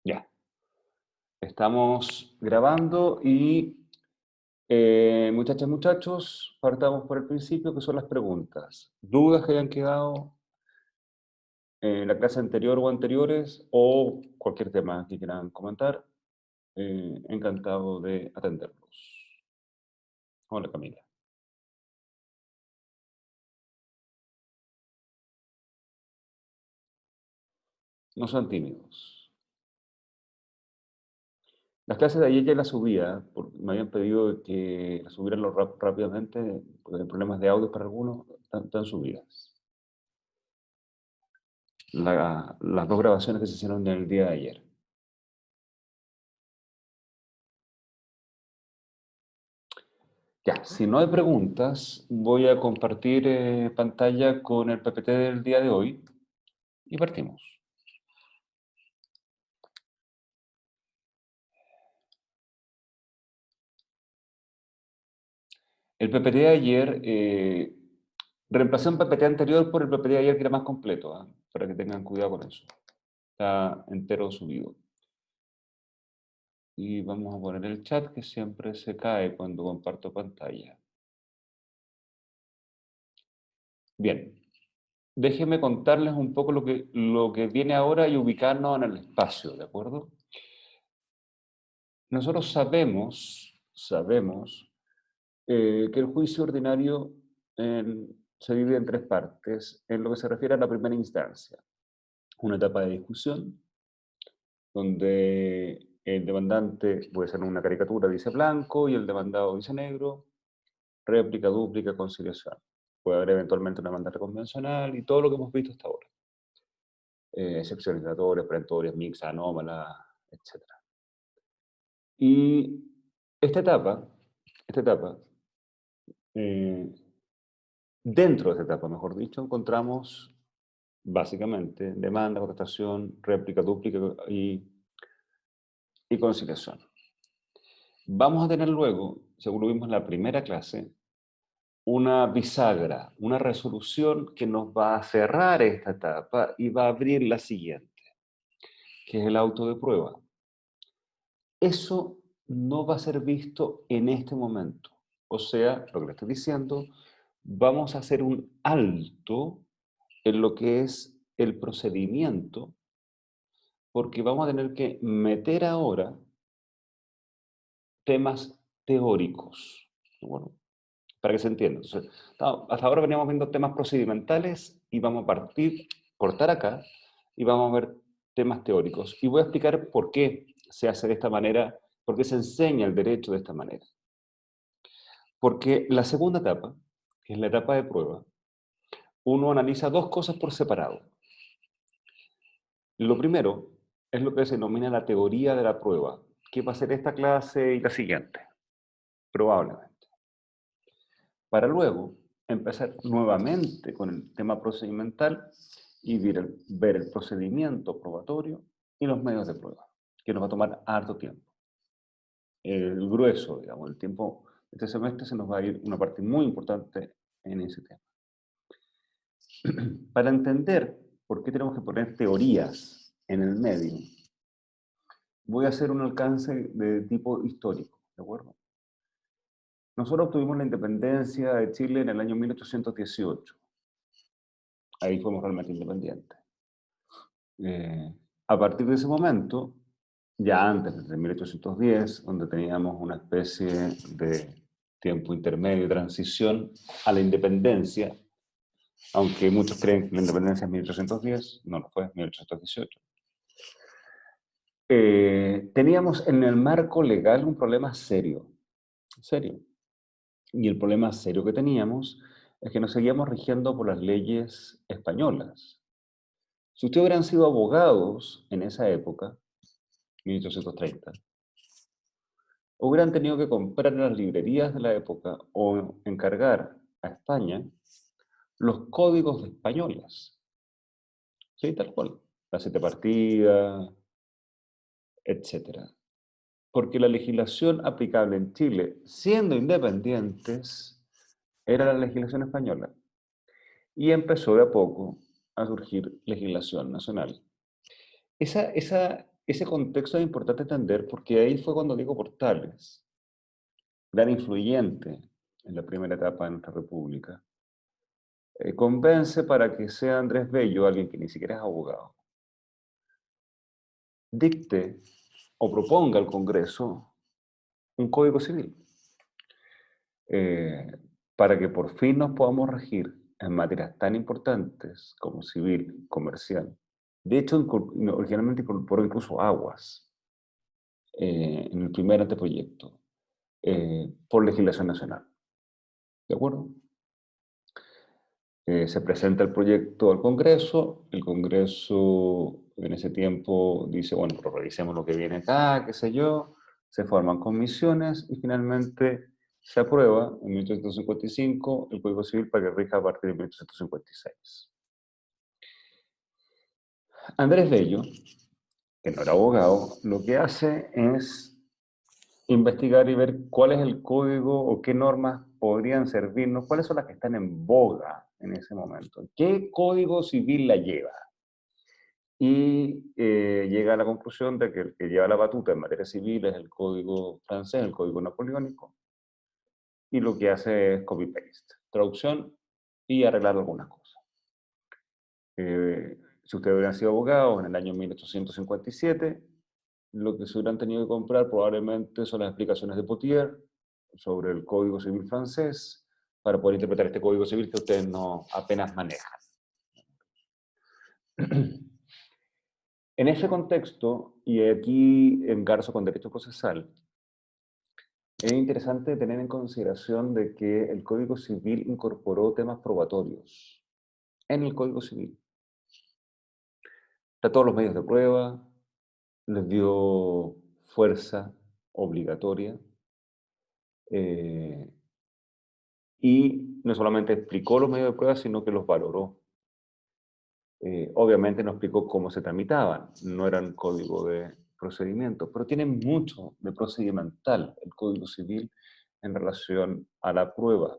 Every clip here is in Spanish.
Ya, estamos grabando y muchachas, muchachos, partamos por el principio, que son las preguntas. ¿Dudas que hayan quedado en la clase anterior o anteriores o cualquier tema que quieran comentar? Encantado de atenderlos. Hola, Camila. No sean tímidos. Las clases de ayer ya las subía, porque me habían pedido que las subiera rápidamente, porque hay problemas de audio para algunos, están subidas. Las dos grabaciones que se hicieron en el día de ayer. Ya, si no hay preguntas, voy a compartir pantalla con el PPT del día de hoy y partimos. El PPT de ayer, reemplacé un PPT anterior por el PPT de ayer que era más completo, ¿ah? Para que tengan cuidado con eso. Está entero subido. Y vamos a poner el chat que siempre se cae cuando comparto pantalla. Bien, déjenme contarles un poco lo que viene ahora y ubicarnos en el espacio, ¿de acuerdo? Nosotros sabemos que el juicio ordinario se divide en tres partes en lo que se refiere a la primera instancia. Una etapa de discusión, donde el demandante puede ser una caricatura, dice blanco, y el demandado dice negro, réplica, dúplica, conciliación. Puede haber eventualmente una demanda convencional y todo lo que hemos visto hasta ahora. Excepciones dilatorias, perentorias, mixtas, anómalas, etc. Y esta etapa eh, dentro de esta etapa, mejor dicho, encontramos básicamente demanda, contestación, réplica, dúplica y conciliación. Vamos a tener luego, según lo vimos en la primera clase, una bisagra, una resolución que nos va a cerrar esta etapa y va a abrir la siguiente, que es el auto de prueba. Eso no va a ser visto en este momento. O sea, lo que le estoy diciendo, vamos a hacer un alto en lo que es el procedimiento, porque vamos a tener que meter ahora temas teóricos. Bueno, para que se entienda. Entonces, hasta ahora veníamos viendo temas procedimentales y vamos a cortar acá y vamos a ver temas teóricos. Y voy a explicar por qué se hace de esta manera, por qué se enseña el derecho de esta manera. Porque la segunda etapa, que es la etapa de prueba, uno analiza dos cosas por separado. Lo primero es lo que se denomina la teoría de la prueba, que va a ser esta clase y la siguiente, probablemente. Para luego empezar nuevamente con el tema procedimental y ver el procedimiento probatorio y los medios de prueba, que nos va a tomar harto tiempo. El grueso, digamos, el tiempo de este semestre se nos va a ir una parte muy importante en ese tema. Para entender por qué tenemos que poner teorías en el medio, voy a hacer un alcance de tipo histórico, ¿de acuerdo? Nosotros obtuvimos la independencia de Chile en el año 1818. Ahí fuimos realmente independientes. A partir de ese momento, ya antes de 1810, donde teníamos una especie de tiempo intermedio, transición a la independencia, aunque muchos creen que la independencia es 1810, no lo fue, 1818. Teníamos en el marco legal un problema serio, serio. Y el problema serio que teníamos es que nos seguíamos rigiendo por las leyes españolas. Si ustedes hubieran sido abogados en esa época, 1830, hubieran tenido que comprar en las librerías de la época o encargar a España los códigos de españolas. Sí, tal cual. La siete partidas, etcétera. Porque la legislación aplicable en Chile, siendo independientes, era la legislación española. Y empezó de a poco a surgir legislación nacional. Esa ese contexto es importante entender porque ahí fue cuando Diego Portales, gran influyente en la primera etapa de nuestra república, convence para que sea Andrés Bello, alguien que ni siquiera es abogado, dicte o proponga al Congreso un código civil eh, para que por fin nos podamos regir en materias tan importantes como civil y comercial. De hecho, originalmente incorporó incluso aguas en el primer anteproyecto por legislación nacional. ¿De acuerdo? Se presenta el proyecto al Congreso, el Congreso en ese tiempo dice, bueno, pero revisemos lo que viene acá, qué sé yo, se forman comisiones y finalmente se aprueba en 1855 el Código Civil para que rija a partir de 1856. Andrés Bello, que no era abogado, lo que hace es investigar y ver cuál es el código o qué normas podrían servirnos, cuáles son las que están en boga en ese momento, qué código civil la lleva. Y llega a la conclusión de que el que lleva la batuta en materia civil es el código francés, el código napoleónico, y lo que hace es copy-paste, traducción y arreglar algunas cosas. Si ustedes hubieran sido abogados en el año 1857, lo que se hubieran tenido que comprar probablemente son las explicaciones de Potier sobre el Código Civil francés para poder interpretar este Código Civil que ustedes no apenas manejan. En ese contexto, y aquí engarzo con derecho procesal, es interesante tener en consideración de que el Código Civil incorporó temas probatorios en el Código Civil. Trató los medios de prueba, les dio fuerza obligatoria, y no solamente explicó los medios de prueba, sino que los valoró. Obviamente no explicó cómo se tramitaban, no eran código de procedimiento, pero tiene mucho de procedimental el Código Civil en relación a la prueba.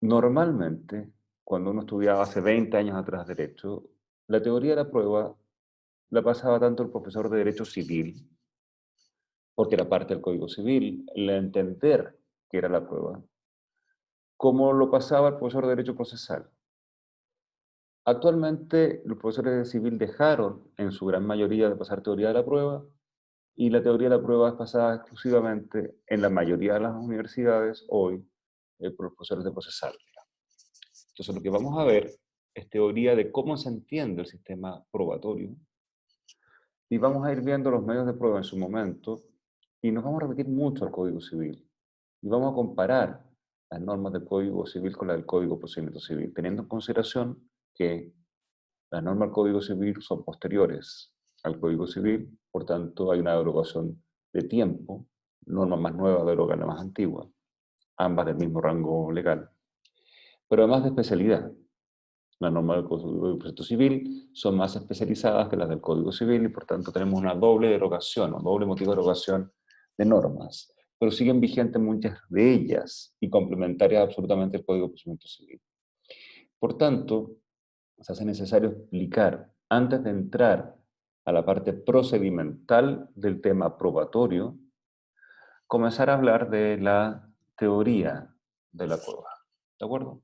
Normalmente, cuando uno estudiaba hace 20 años atrás Derecho, la teoría de la prueba la pasaba tanto el profesor de Derecho Civil, porque era parte del Código Civil, el entender qué era la prueba, como lo pasaba el profesor de Derecho Procesal. Actualmente, los profesores de civil dejaron, en su gran mayoría, de pasar teoría de la prueba, y la teoría de la prueba es pasada exclusivamente en la mayoría de las universidades hoy por los profesores de procesal. Entonces, lo que vamos a ver es teoría de cómo se entiende el sistema probatorio, y vamos a ir viendo los medios de prueba en su momento, y nos vamos a repetir mucho al Código Civil, y vamos a comparar las normas del Código Civil con las del Código de Procedimiento Civil, teniendo en consideración que las normas del Código Civil son posteriores al Código Civil, por tanto hay una derogación de tiempo, normas más nuevas derogan la más antigua, ambas del mismo rango legal, pero además de especialidad. Las normas del Código de Procedimiento Civil son más especializadas que las del Código Civil y por tanto tenemos una doble derogación, un doble motivo de derogación de normas, pero siguen vigentes muchas de ellas y complementarias absolutamente al Código de Procedimiento Civil. Por tanto, se hace necesario explicar, antes de entrar a la parte procedimental del tema probatorio, comenzar a hablar de la teoría de la prueba. ¿De acuerdo?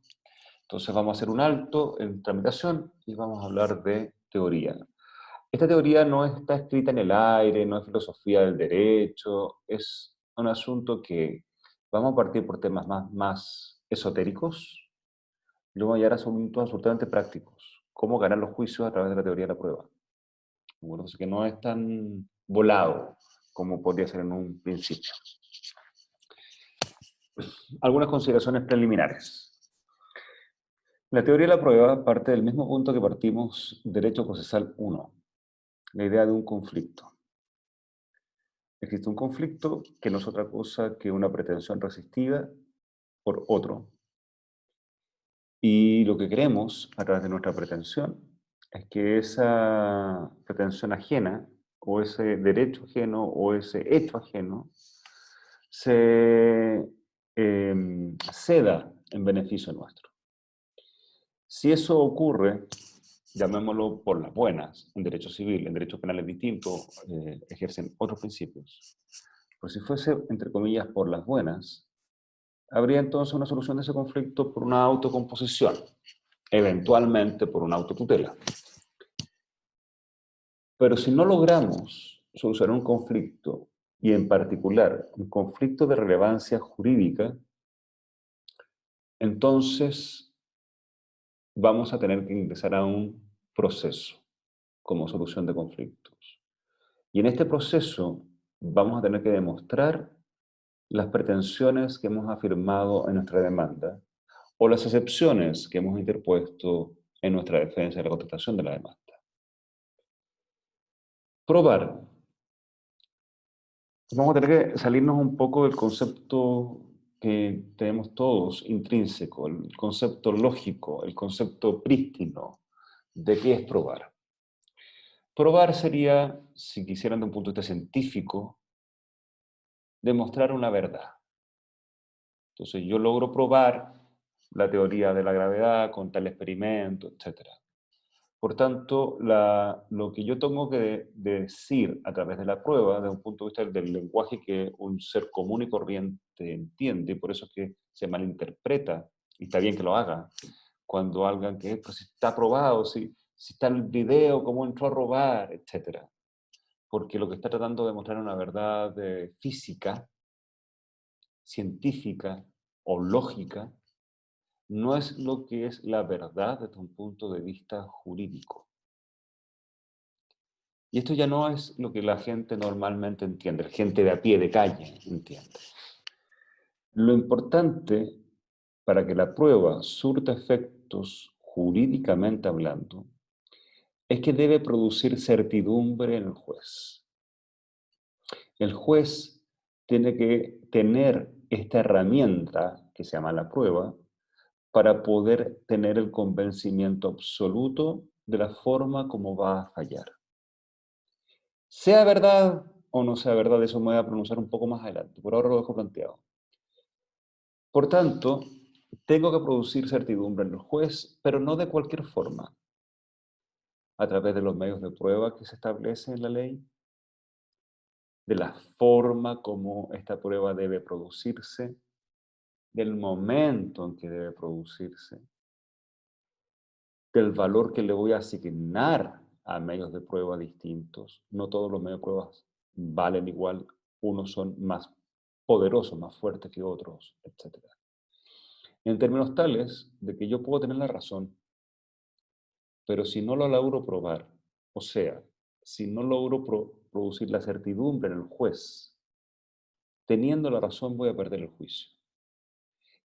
Entonces vamos a hacer un alto en tramitación y vamos a hablar de teoría. Esta teoría no está escrita en el aire, no es filosofía del derecho, es un asunto que vamos a partir por temas más esotéricos, y luego vamos a llegar a asuntos absolutamente prácticos. Cómo ganar los juicios a través de la teoría de la prueba. Bueno, así que no es tan volado como podría ser en un principio. Algunas consideraciones preliminares. La teoría de la prueba parte del mismo punto que partimos Derecho Procesal 1, la idea de un conflicto. Existe un conflicto que no es otra cosa que una pretensión resistida por otro. Y lo que queremos a través de nuestra pretensión es que esa pretensión ajena, o ese derecho ajeno, o ese hecho ajeno, se ceda en beneficio nuestro. Si eso ocurre, llamémoslo por las buenas, en derecho civil, en derecho penal es distinto, ejercen otros principios. Pero si fuese, entre comillas, por las buenas, habría entonces una solución de ese conflicto por una autocomposición, eventualmente por una autotutela. Pero si no logramos solucionar un conflicto, y en particular un conflicto de relevancia jurídica, entonces vamos a tener que ingresar a un proceso como solución de conflictos. Y en este proceso vamos a tener que demostrar las pretensiones que hemos afirmado en nuestra demanda o las excepciones que hemos interpuesto en nuestra defensa y la contestación de la demanda. Probar. Vamos a tener que salirnos un poco del concepto que tenemos todos intrínseco, el concepto lógico, el concepto prístino de qué es probar. Probar sería, si quisieran de un punto de vista científico, demostrar una verdad. Entonces yo logro probar la teoría de la gravedad con tal experimento, etc. Por tanto, lo que yo tengo que decir a través de la prueba, desde un punto de vista del lenguaje que un ser común y corriente entiende, y por eso es que se malinterpreta, y está bien que lo haga, cuando alguien que pues, si está probado, si está el video, cómo entró a robar, etc. Porque lo que está tratando de mostrar es una verdad física, científica o lógica, no es lo que es la verdad desde un punto de vista jurídico. Y esto ya no es lo que la gente normalmente entiende, la gente de a pie de calle entiende. Lo importante para que la prueba surta efectos jurídicamente hablando es que debe producir certidumbre en el juez. El juez tiene que tener esta herramienta que se llama la prueba para poder tener el convencimiento absoluto de la forma como va a fallar. Sea verdad o no sea verdad, eso me voy a pronunciar un poco más adelante. Por ahora lo dejo planteado. Por tanto, tengo que producir certidumbre en el juez, pero no de cualquier forma. A través de los medios de prueba que se establecen en la ley, de la forma como esta prueba debe producirse, del momento en que debe producirse, del valor que le voy a asignar a medios de prueba distintos. No todos los medios de pruebas valen igual, unos son más poderosos, más fuertes que otros, etc. En términos tales de que yo puedo tener la razón, pero si no lo logro probar, o sea, si no logro producir la certidumbre en el juez, teniendo la razón voy a perder el juicio.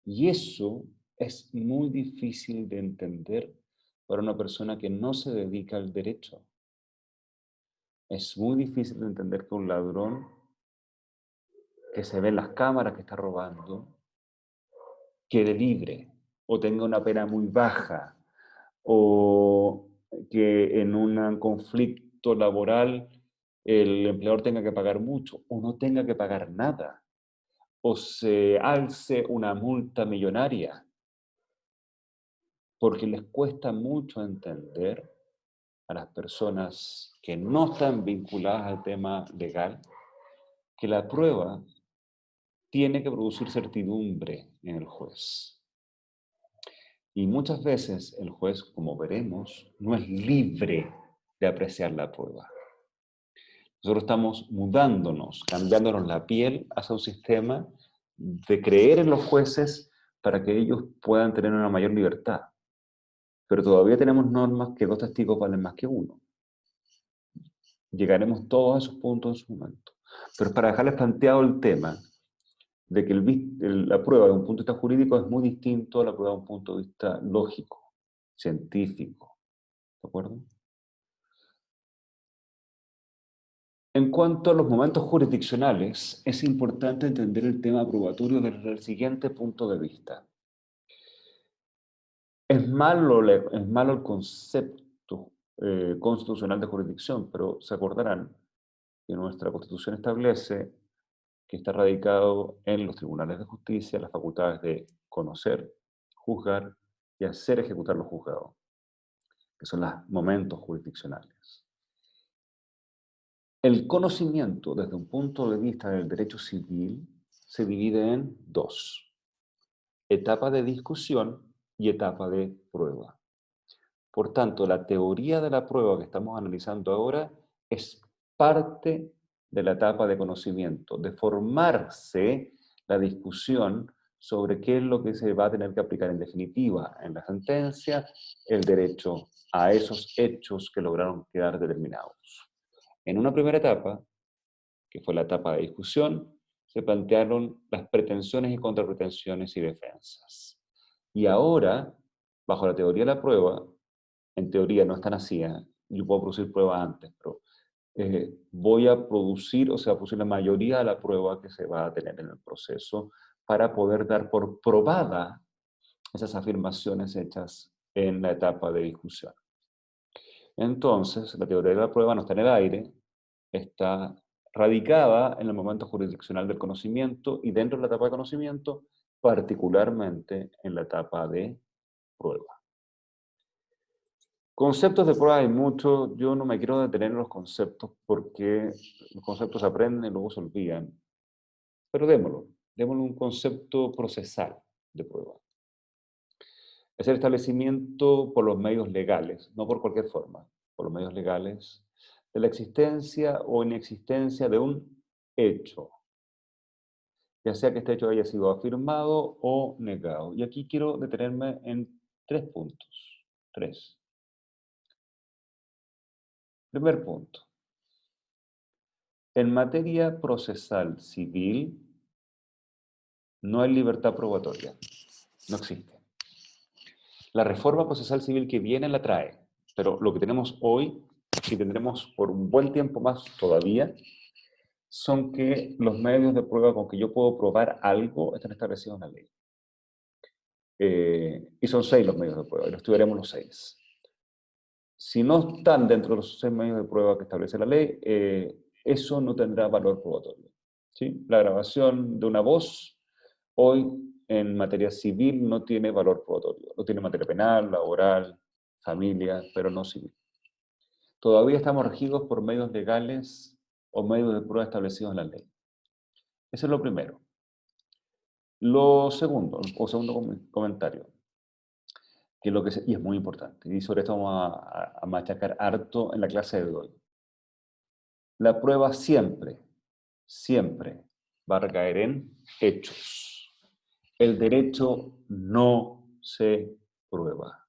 Y eso es muy difícil de entender para una persona que no se dedica al derecho. Es muy difícil de entender que un ladrón que se ve en las cámaras que está robando quede libre o tenga una pena muy baja o que en un conflicto laboral el empleador tenga que pagar mucho o no tenga que pagar nada o se alce una multa millonaria porque les cuesta mucho entender a las personas que no están vinculadas al tema legal que la prueba tiene que producir certidumbre en el juez. Y muchas veces el juez, como veremos, no es libre de apreciar la prueba. Nosotros estamos mudándonos, cambiándonos la piel hacia un sistema de creer en los jueces para que ellos puedan tener una mayor libertad. Pero todavía tenemos normas que dos testigos valen más que uno. Llegaremos todos a esos puntos en su momento. Pero para dejarles planteado el tema de que la prueba de un punto de vista jurídico es muy distinto a la prueba de un punto de vista lógico, científico. ¿De acuerdo? En cuanto a los momentos jurisdiccionales, es importante entender el tema probatorio desde el siguiente punto de vista. Es malo el concepto constitucional de jurisdicción, pero se acordarán que nuestra Constitución establece que está radicado en los tribunales de justicia las facultades de conocer, juzgar y hacer ejecutar lo juzgado. que son los momentos jurisdiccionales. El conocimiento, desde un punto de vista del derecho civil, se divide en dos: etapa de discusión y etapa de prueba. Por tanto, la teoría de la prueba que estamos analizando ahora es parte de la etapa de conocimiento, de formarse la discusión sobre qué es lo que se va a tener que aplicar en definitiva en la sentencia, el derecho a esos hechos que lograron quedar determinados. En una primera etapa, que fue la etapa de discusión, se plantearon las pretensiones y contrapretensiones y defensas. Y ahora, bajo la teoría de la prueba, en teoría no es tan así, ¿eh? Yo puedo producir pruebas antes, pero voy a producir, o sea, a producir la mayoría de la prueba que se va a tener en el proceso para poder dar por probada esas afirmaciones hechas en la etapa de discusión. Entonces, la teoría de la prueba no está en el aire, está radicada en el momento jurisdiccional del conocimiento y dentro de la etapa de conocimiento, particularmente en la etapa de prueba. Conceptos de prueba hay muchos, yo no me quiero detener en los conceptos porque los conceptos se aprenden y luego se olvidan, pero démosle un concepto procesal de prueba. Es el establecimiento por los medios legales, no por cualquier forma, por los medios legales, de la existencia o inexistencia de un hecho, ya sea que este hecho haya sido afirmado o negado. Y aquí quiero detenerme en 3 puntos. 3. Primer punto. En materia procesal civil, no hay libertad probatoria. No existe. La reforma procesal civil que viene la trae, pero lo que tenemos hoy, y tendremos por un buen tiempo más todavía, son que los medios de prueba con que yo puedo probar algo están establecidos en la ley. Y son 6 los medios de prueba, y los estudiaremos los 6. Si no están dentro de los 6 medios de prueba que establece la ley, eso no tendrá valor probatorio. ¿Sí? La grabación de una voz, hoy en materia civil, no tiene valor probatorio. Lo tiene en materia penal, laboral, familia, pero no civil. Todavía estamos regidos por medios legales o medios de prueba establecidos en la ley. Eso es lo primero. Lo segundo, o segundo comentario, que es lo que y es muy importante, y sobre esto vamos a machacar harto en la clase de hoy. La prueba siempre, siempre va a recaer en hechos. El derecho no se prueba.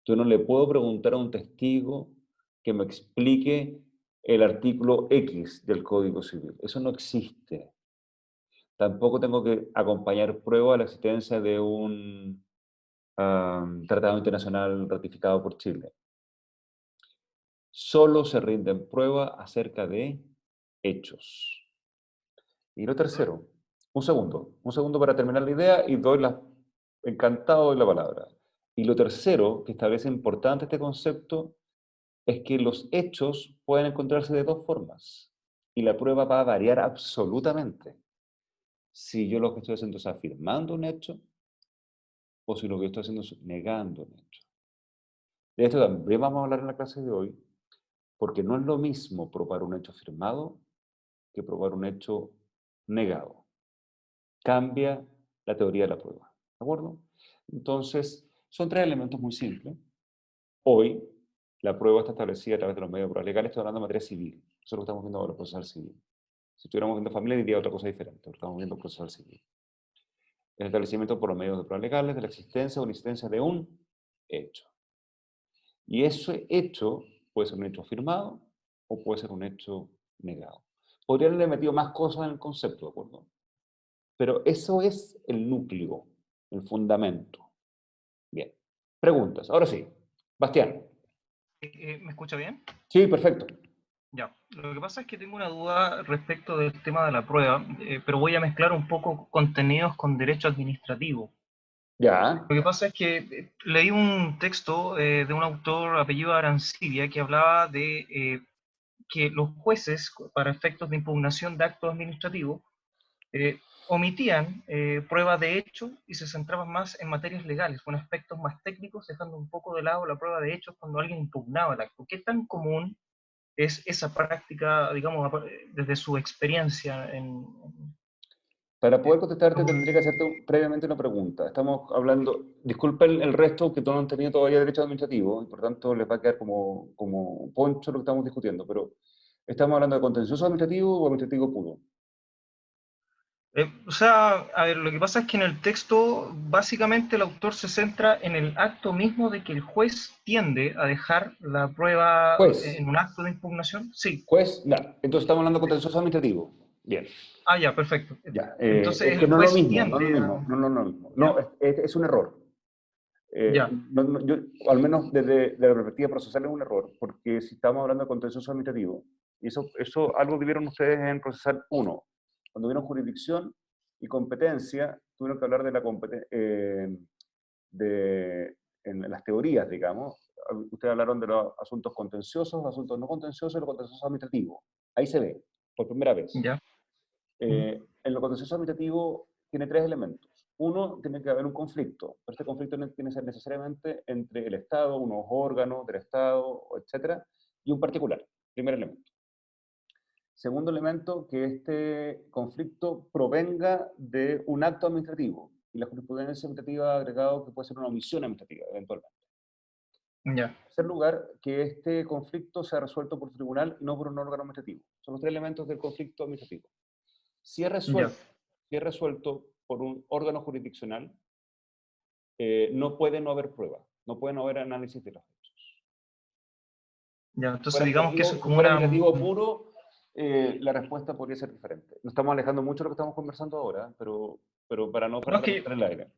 Yo no le puedo preguntar a un testigo que me explique el artículo X del Código Civil. Eso no existe. Tampoco tengo que acompañar prueba a la existencia de un tratado internacional ratificado por Chile. Solo se rinden pruebas acerca de hechos. Y lo tercero, un segundo para terminar la idea y encantado de la palabra. Y lo tercero que establece importante este concepto es que los hechos pueden encontrarse de dos formas y la prueba va a variar absolutamente. Si yo lo que estoy haciendo es afirmando un hecho o si lo que estoy haciendo es negando un hecho. De esto también vamos a hablar en la clase de hoy, porque no es lo mismo probar un hecho afirmado que probar un hecho negado. Cambia la teoría de la prueba. ¿De acuerdo? Entonces, son 3 elementos muy simples. Hoy, la prueba está establecida a través de los medios de prueba legales. Estoy hablando de materia civil. Eso es lo que estamos viendo ahora, procesal civil. Si estuviéramos viendo familia, diría otra cosa diferente. Pero estamos viendo procesal civil. El establecimiento por los medios de prueba legales de la existencia o inexistencia de un hecho. Y ese hecho puede ser un hecho afirmado o puede ser un hecho negado. Podría haberle metido más cosas en el concepto, ¿de acuerdo? Pero eso es el núcleo, el fundamento. Bien. Preguntas. Ahora sí. Bastián. ¿Me escucha bien? Sí, perfecto. Ya. Lo que pasa es que tengo una duda respecto del tema de la prueba, pero voy a mezclar un poco contenidos con derecho administrativo. Ya. Lo que pasa es que leí un texto de un autor apellido Arancibia que hablaba de que los jueces, para efectos de impugnación de actos administrativos, omitían pruebas de hecho y se centraban más en materias legales, con aspectos más técnicos, dejando un poco de lado la prueba de hechos cuando alguien impugnaba el acto. ¿Qué tan común es esa práctica, digamos, desde su experiencia Para poder contestarte como- tendría que hacerte previamente una pregunta. Estamos hablando, disculpen el resto que no han tenido todavía derecho administrativo y por tanto les va a quedar como poncho lo que estamos discutiendo, pero ¿estamos hablando de contencioso administrativo o administrativo puro? o sea, a ver, lo que pasa es que en el texto básicamente el autor se centra en el acto mismo de que el juez tiende a dejar la prueba Juez, en un acto de impugnación. Sí, juez, ya. Entonces estamos hablando de contencioso administrativo. Bien, ah, ya, perfecto. ya. Entonces Es que el no es lo juez mismo, no es lo tiende mismo, a... no, no, no, es lo mismo. No, ¿Ya? es un error. Ya, Yo, al menos desde la perspectiva procesal es un error, porque si estamos hablando de contencioso administrativo, y eso algo que vieron ustedes en procesal uno, cuando vieron jurisdicción y competencia, tuvieron que hablar de la en las teorías, digamos, ustedes hablaron de los asuntos contenciosos, los asuntos no contenciosos y los contenciosos administrativos. Ahí se ve, por primera vez. ya, En lo contencioso administrativo tiene tres elementos. Uno, tiene que haber un conflicto, pero este conflicto no tiene que ser necesariamente entre el Estado, unos órganos del Estado, etcétera, y un particular, primer elemento. Segundo elemento, que este conflicto provenga de un acto administrativo, y la jurisprudencia administrativa ha agregado que puede ser una omisión administrativa, eventualmente. ya, En tercer lugar, que este conflicto sea resuelto por tribunal y no por un órgano administrativo. Son los tres elementos del conflicto administrativo. Si es ya, resuelto, si es resuelto por un órgano jurisdiccional, no puede no haber prueba, no puede no haber análisis de los hechos. ya. Entonces digamos que eso es Si como fuera una... administrativo puro, la respuesta podría ser diferente. Nos estamos alejando mucho de lo que estamos conversando ahora, pero para no No, es perder que en el aire.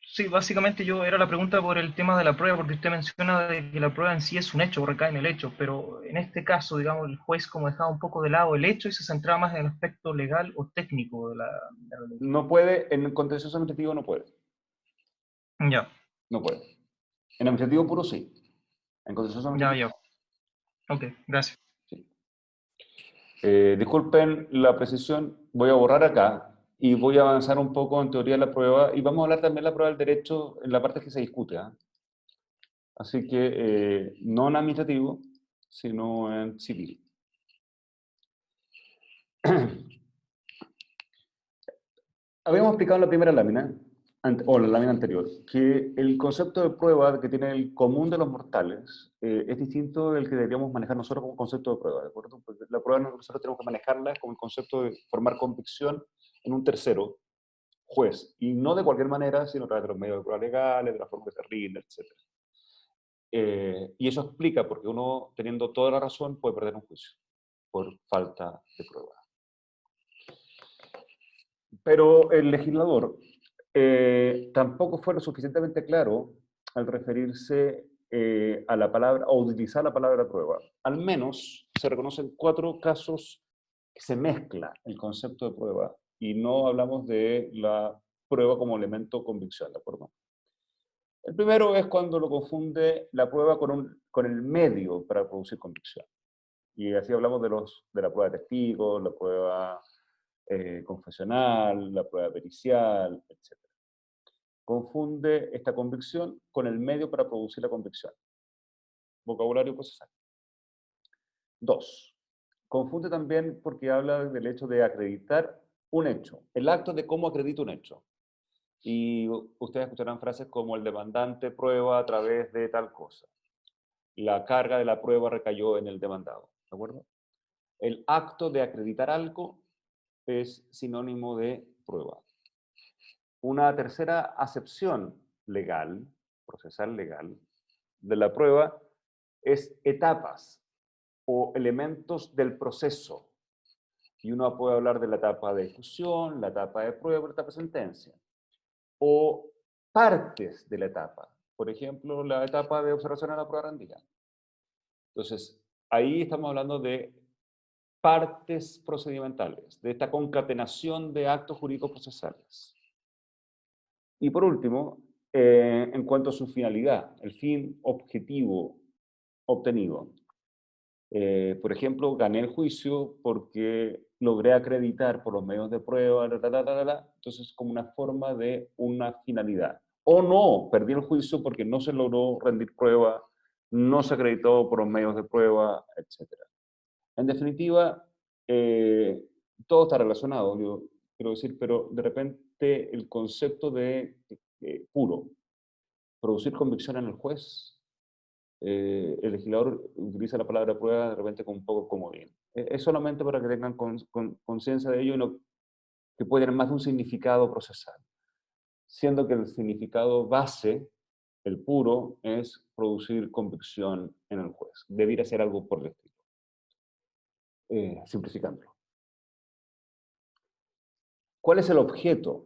sí, básicamente yo era la pregunta por el tema de la prueba, porque usted menciona de que la prueba en sí es un hecho, recae en el hecho, pero en este caso, digamos, el juez como dejaba un poco de lado el hecho y se centraba más en el aspecto legal o técnico de la ley. No puede, en el contencioso administrativo no puede, Ya, no puede. En administrativo puro sí, en contencioso ya, administrativo ya. Ok, gracias. sí. Disculpen la precisión, voy a borrar acá y voy a avanzar un poco en teoría de la prueba y vamos a hablar también de la prueba del derecho en la parte que se discute. ¿Ah? Así que no en administrativo, sino en civil. Habíamos explicado en la primera lámina, o la lámina anterior, que el concepto de prueba que tiene el común de los mortales es distinto del que deberíamos manejar nosotros como concepto de prueba, ¿de acuerdo? Porque la prueba nosotros tenemos que manejarla como el concepto de formar convicción en un tercero, juez, y no de cualquier manera, sino a través de los medios de prueba legales, de la forma que se rinde, etc. Y eso explica porque uno, teniendo toda la razón, puede perder un juicio por falta de prueba. Pero el legislador tampoco fue lo suficientemente claro al referirse a la palabra, o utilizar la palabra prueba. Al menos se reconocen cuatro casos que se mezcla el concepto de prueba y no hablamos de la prueba como elemento convicción, ¿de acuerdo? El primero es cuando lo confunde la prueba con el medio para producir convicción. Y así hablamos de la prueba de testigos, la prueba confesional, la prueba pericial, etc. Confunde esta convicción con el medio para producir la convicción. Vocabulario procesal. Dos, confunde también porque habla del hecho de acreditar un hecho, el acto de cómo acredita un hecho. Y ustedes escucharán frases como el demandante prueba a través de tal cosa. La carga de la prueba recayó en el demandado. ¿De acuerdo? El acto de acreditar algo es sinónimo de prueba. Una tercera acepción legal, procesal legal, de la prueba es etapas o elementos del proceso. Y uno puede hablar de la etapa de discusión, la etapa de prueba, la etapa de sentencia. O partes de la etapa. Por ejemplo, la etapa de observación a la prueba rendida. Entonces, ahí estamos hablando de partes procedimentales, de esta concatenación de actos jurídicos procesales. Y por último, en cuanto a su finalidad, el fin objetivo obtenido. Por ejemplo, gané el juicio porque logré acreditar por los medios de prueba, entonces como una forma de una finalidad. O no, perdí el juicio porque no se logró rendir prueba, no se acreditó por los medios de prueba, etc. En definitiva, todo está relacionado, yo quiero decir, pero de repente el concepto de puro, producir convicción en el juez, el legislador utiliza la palabra prueba de repente con un poco comodín. Es solamente para que tengan conciencia de ello y que puede tener más de un significado procesal, siendo que el significado base, el puro, es producir convicción en el juez. Debiera ser algo por el estilo, simplificándolo. ¿Cuál es el objeto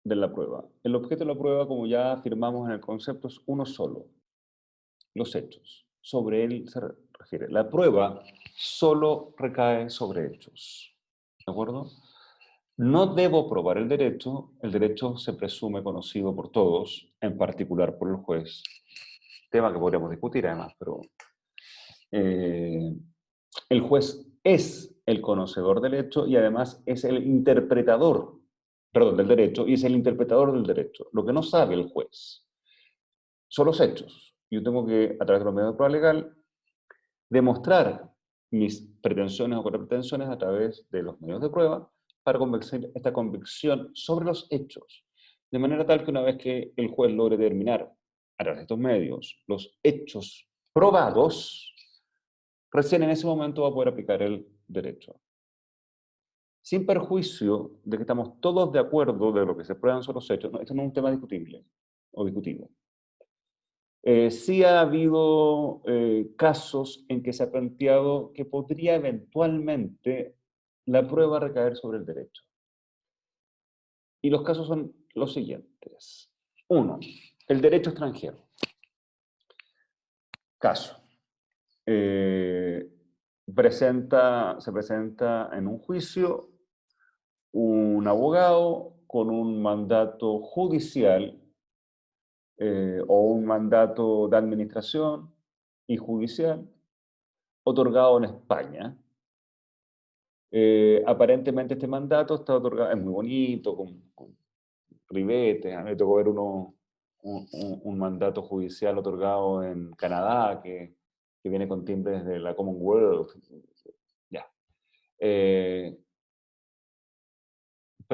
de la prueba? El objeto de la prueba, como ya afirmamos en el concepto, es uno solo: los hechos. Sobre él se refiere. La prueba solo recae sobre hechos. ¿De acuerdo? No debo probar el derecho se presume conocido por todos, en particular por el juez. Tema que podríamos discutir además, pero el juez es el conocedor del hecho y además es el interpretador, perdón, del derecho, y es el interpretador del derecho. Lo que no sabe el juez son los hechos. Yo tengo que, a través de los medios de prueba legal, demostrar mis pretensiones o contrapretensiones a través de los medios de prueba para convencer esta convicción sobre los hechos. De manera tal que una vez que el juez logre determinar a través de estos medios los hechos probados, recién en ese momento va a poder aplicar el derecho. Sin perjuicio de que estamos todos de acuerdo de lo que se prueban son los hechos, no, esto no es un tema discutible o discutido. Sí ha habido casos en que se ha planteado que podría eventualmente la prueba recaer sobre el derecho. Y los casos son los siguientes. Uno, el derecho extranjero. Caso. Se presenta en un juicio un abogado con un mandato judicial o un mandato de administración y judicial otorgado en España. Aparentemente este mandato está otorgado, es muy bonito, con ribetes. A mí me tocó ver un mandato judicial otorgado en Canadá que viene con timbres de la Commonwealth. Ya. Pero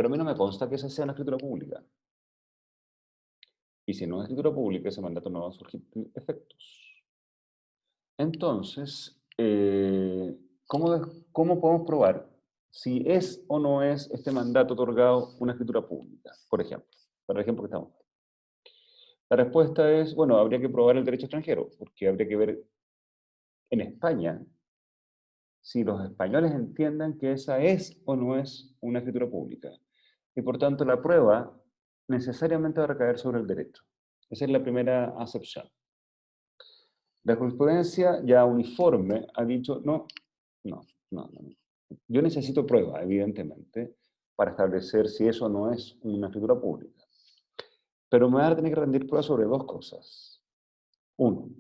a mí no me consta que esa sea una escritura pública. Y si no es escritura pública, ese mandato no va a surgir efectos. Entonces, ¿cómo podemos probar si es o no es este mandato otorgado una escritura pública, por ejemplo? Para el ejemplo que estamos. La respuesta es, bueno, habría que probar el derecho extranjero, porque habría que ver en España si los españoles entiendan que esa es o no es una escritura pública. Y por tanto, la prueba necesariamente va a recaer sobre el derecho. Esa es la primera acepción. La jurisprudencia ya uniforme ha dicho, no. Yo necesito prueba, evidentemente, para establecer si eso no es una escritura pública. Pero me van a tener que rendir pruebas sobre dos cosas. Uno,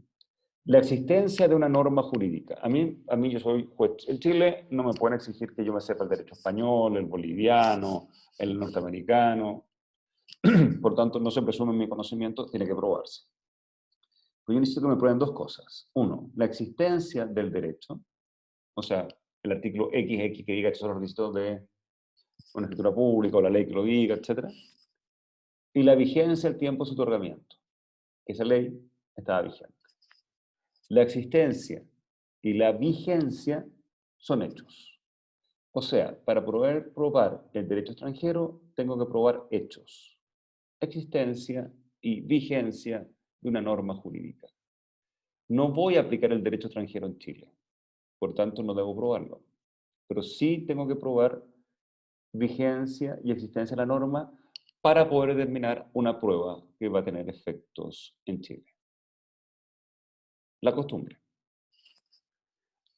la existencia de una norma jurídica. A mí yo soy juez. En Chile no me pueden exigir que yo me sepa el derecho español, el boliviano, el norteamericano. Por tanto, no se presume mi conocimiento, tiene que probarse. Pues yo necesito que me prueben dos cosas. Uno, la existencia del derecho, o sea, el artículo XX que diga que son los requisitos de una escritura pública o la ley que lo diga, etc. Y la vigencia, el tiempo de su otorgamiento. Esa ley estaba vigente. La existencia y la vigencia son hechos. O sea, para poder probar el derecho extranjero, tengo que probar hechos. Existencia y vigencia de una norma jurídica. No voy a aplicar el derecho extranjero en Chile, por tanto no debo probarlo. Pero sí tengo que probar vigencia y existencia de la norma para poder determinar una prueba que va a tener efectos en Chile. La costumbre.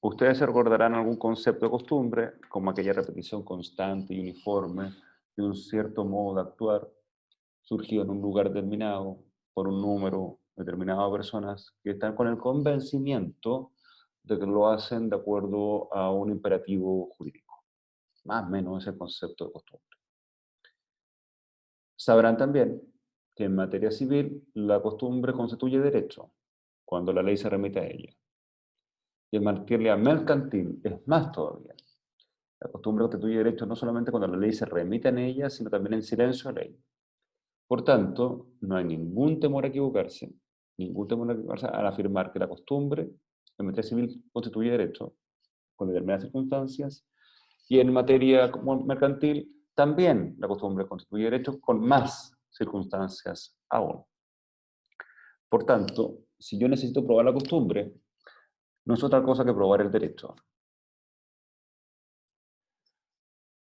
Ustedes se recordarán algún concepto de costumbre, como aquella repetición constante y uniforme de un cierto modo de actuar, surgido en un lugar determinado, por un número determinado de personas que están con el convencimiento de que lo hacen de acuerdo a un imperativo jurídico. Más o menos ese concepto de costumbre. Sabrán también que en materia civil la costumbre constituye derecho, cuando la ley se remite a ella. Y en materia mercantil es más todavía. La costumbre constituye derecho no solamente cuando la ley se remite en ella, sino también en silencio de ley. Por tanto, no hay ningún temor a equivocarse, al afirmar que la costumbre en materia civil constituye derecho con determinadas circunstancias, y en materia mercantil también la costumbre constituye derecho con más circunstancias aún. Por tanto, si yo necesito probar la costumbre, no es otra cosa que probar el derecho.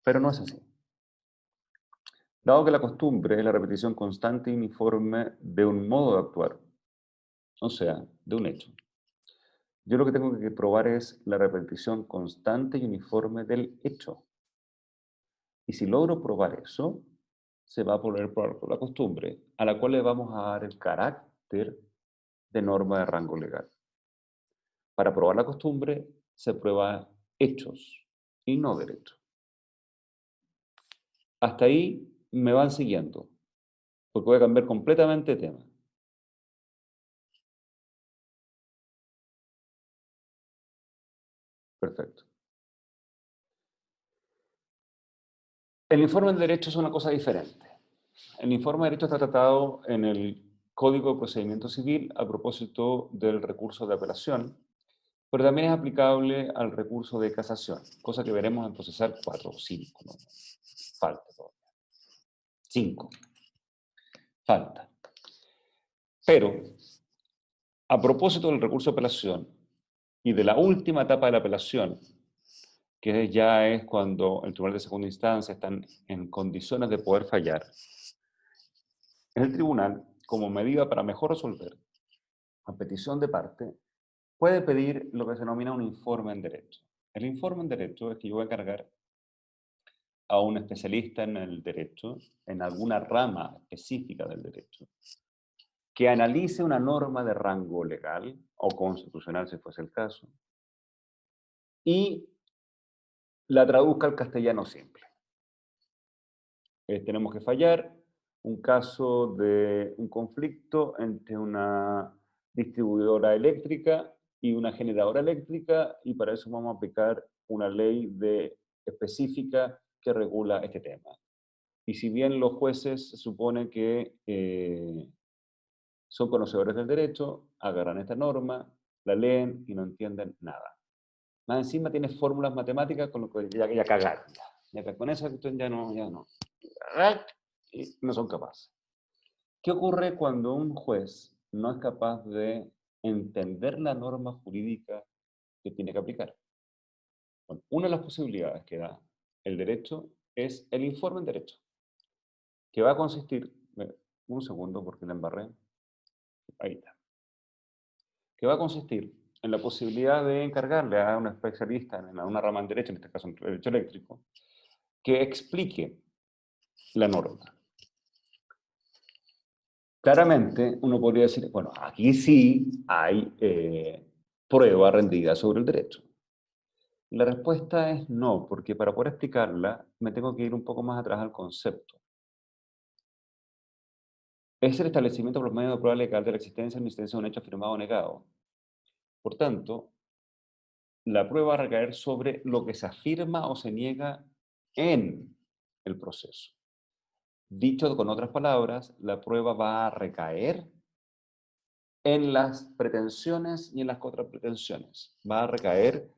Pero no es así. Dado que la costumbre es la repetición constante y uniforme de un modo de actuar, o sea, de un hecho, yo lo que tengo que probar es la repetición constante y uniforme del hecho. Y si logro probar eso, se va a poder probar por la costumbre, a la cual le vamos a dar el carácter de norma de rango legal. Para probar la costumbre, se prueba hechos y no derecho. Hasta ahí me van siguiendo, porque voy a cambiar completamente de tema. Perfecto. El informe de derecho es una cosa diferente. El informe de derecho está tratado en el Código de Procedimiento Civil a propósito del recurso de apelación, pero también es aplicable al recurso de casación, cosa que veremos en procesar 4 o 5. ¿No? Falta todavía. 5. Falta. Pero, a propósito del recurso de apelación y de la última etapa de la apelación, que ya es cuando el tribunal de segunda instancia está en condiciones de poder fallar, el tribunal, como medida para mejor resolver, a petición de parte, puede pedir lo que se denomina un informe en derecho. El informe en derecho es que yo voy a encargar a un especialista en el derecho, en alguna rama específica del derecho, que analice una norma de rango legal o constitucional, si fuese el caso, y la traduzca al castellano simple. Tenemos que fallar un caso de un conflicto entre una distribuidora eléctrica y una generadora eléctrica, y para eso vamos a aplicar una ley específica que regula este tema. Y si bien los jueces se supone que son conocedores del derecho, agarran esta norma, la leen y no entienden nada. Más encima tiene fórmulas matemáticas con lo que ya cagaron. Ya con esa cuestión ya no. Y no son capaces. ¿Qué ocurre cuando un juez no es capaz de entender la norma jurídica que tiene que aplicar? Bueno, una de las posibilidades que da el derecho es el informe en derecho, que va a consistir, un segundo porque la embarré, ahí está, que va a consistir en la posibilidad de encargarle a un especialista en una rama en derecho, en este caso en derecho eléctrico, que explique la norma. Claramente, uno podría decir, bueno, aquí sí hay prueba rendida sobre el derecho. La respuesta es no, porque para poder explicarla me tengo que ir un poco más atrás al concepto. Es el establecimiento por medio de prueba legal de la existencia o inexistencia de un hecho afirmado o negado. Por tanto, la prueba va a recaer sobre lo que se afirma o se niega en el proceso. Dicho con otras palabras, la prueba va a recaer en las pretensiones y en las contrapretensiones. Va a recaer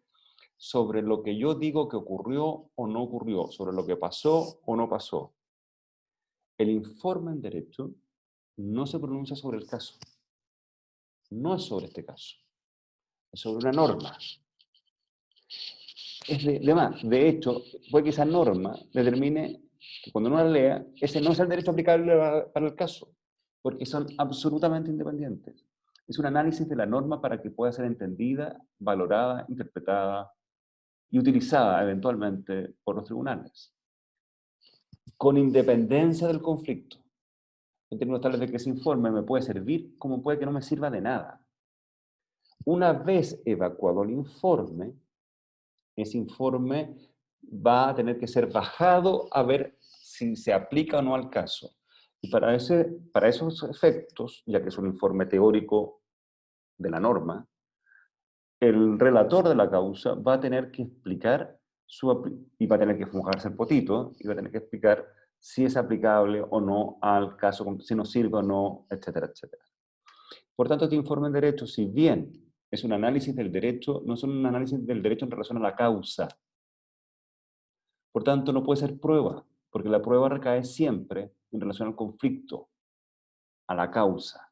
sobre lo que yo digo que ocurrió o no ocurrió, sobre lo que pasó o no pasó. El informe en derecho no se pronuncia sobre el caso. No es sobre este caso. Es sobre una norma. De hecho, puede que esa norma determine que cuando uno la lea, ese no es el derecho aplicable para el caso, porque son absolutamente independientes. Es un análisis de la norma para que pueda ser entendida, valorada, interpretada y utilizada eventualmente por los tribunales, con independencia del conflicto. En términos tales de que ese informe me puede servir como puede que no me sirva de nada. Una vez evacuado el informe, ese informe va a tener que ser bajado a ver si se aplica o no al caso. Y para esos efectos, ya que es un informe teórico de la norma, el relator de la causa va a tener que explicar y va a tener que mojarse el potito y va a tener que explicar si es aplicable o no al caso, si nos sirve o no, etcétera, etcétera. Por tanto, este informe en derecho, si bien es un análisis del derecho, no es un análisis del derecho en relación a la causa. Por tanto, no puede ser prueba, porque la prueba recae siempre en relación al conflicto, a la causa,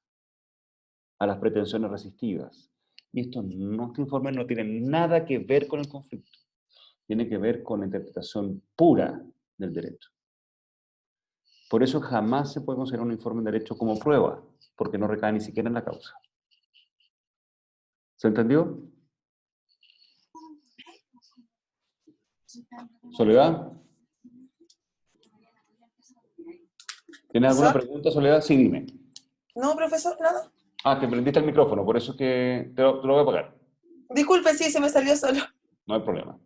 a las pretensiones resistidas. Y este informe no tiene nada que ver con el conflicto. Tiene que ver con la interpretación pura del derecho. Por eso jamás se puede considerar un informe en derecho como prueba, porque no recae ni siquiera en la causa. ¿Se entendió? ¿Soledad? ¿Tienes alguna ¿Profesor? pregunta, Soledad? Sí, dime. No, profesor, nada. Ah, que prendiste el micrófono, por eso es que te lo voy a apagar. Disculpe, sí, se me salió solo. No hay problema.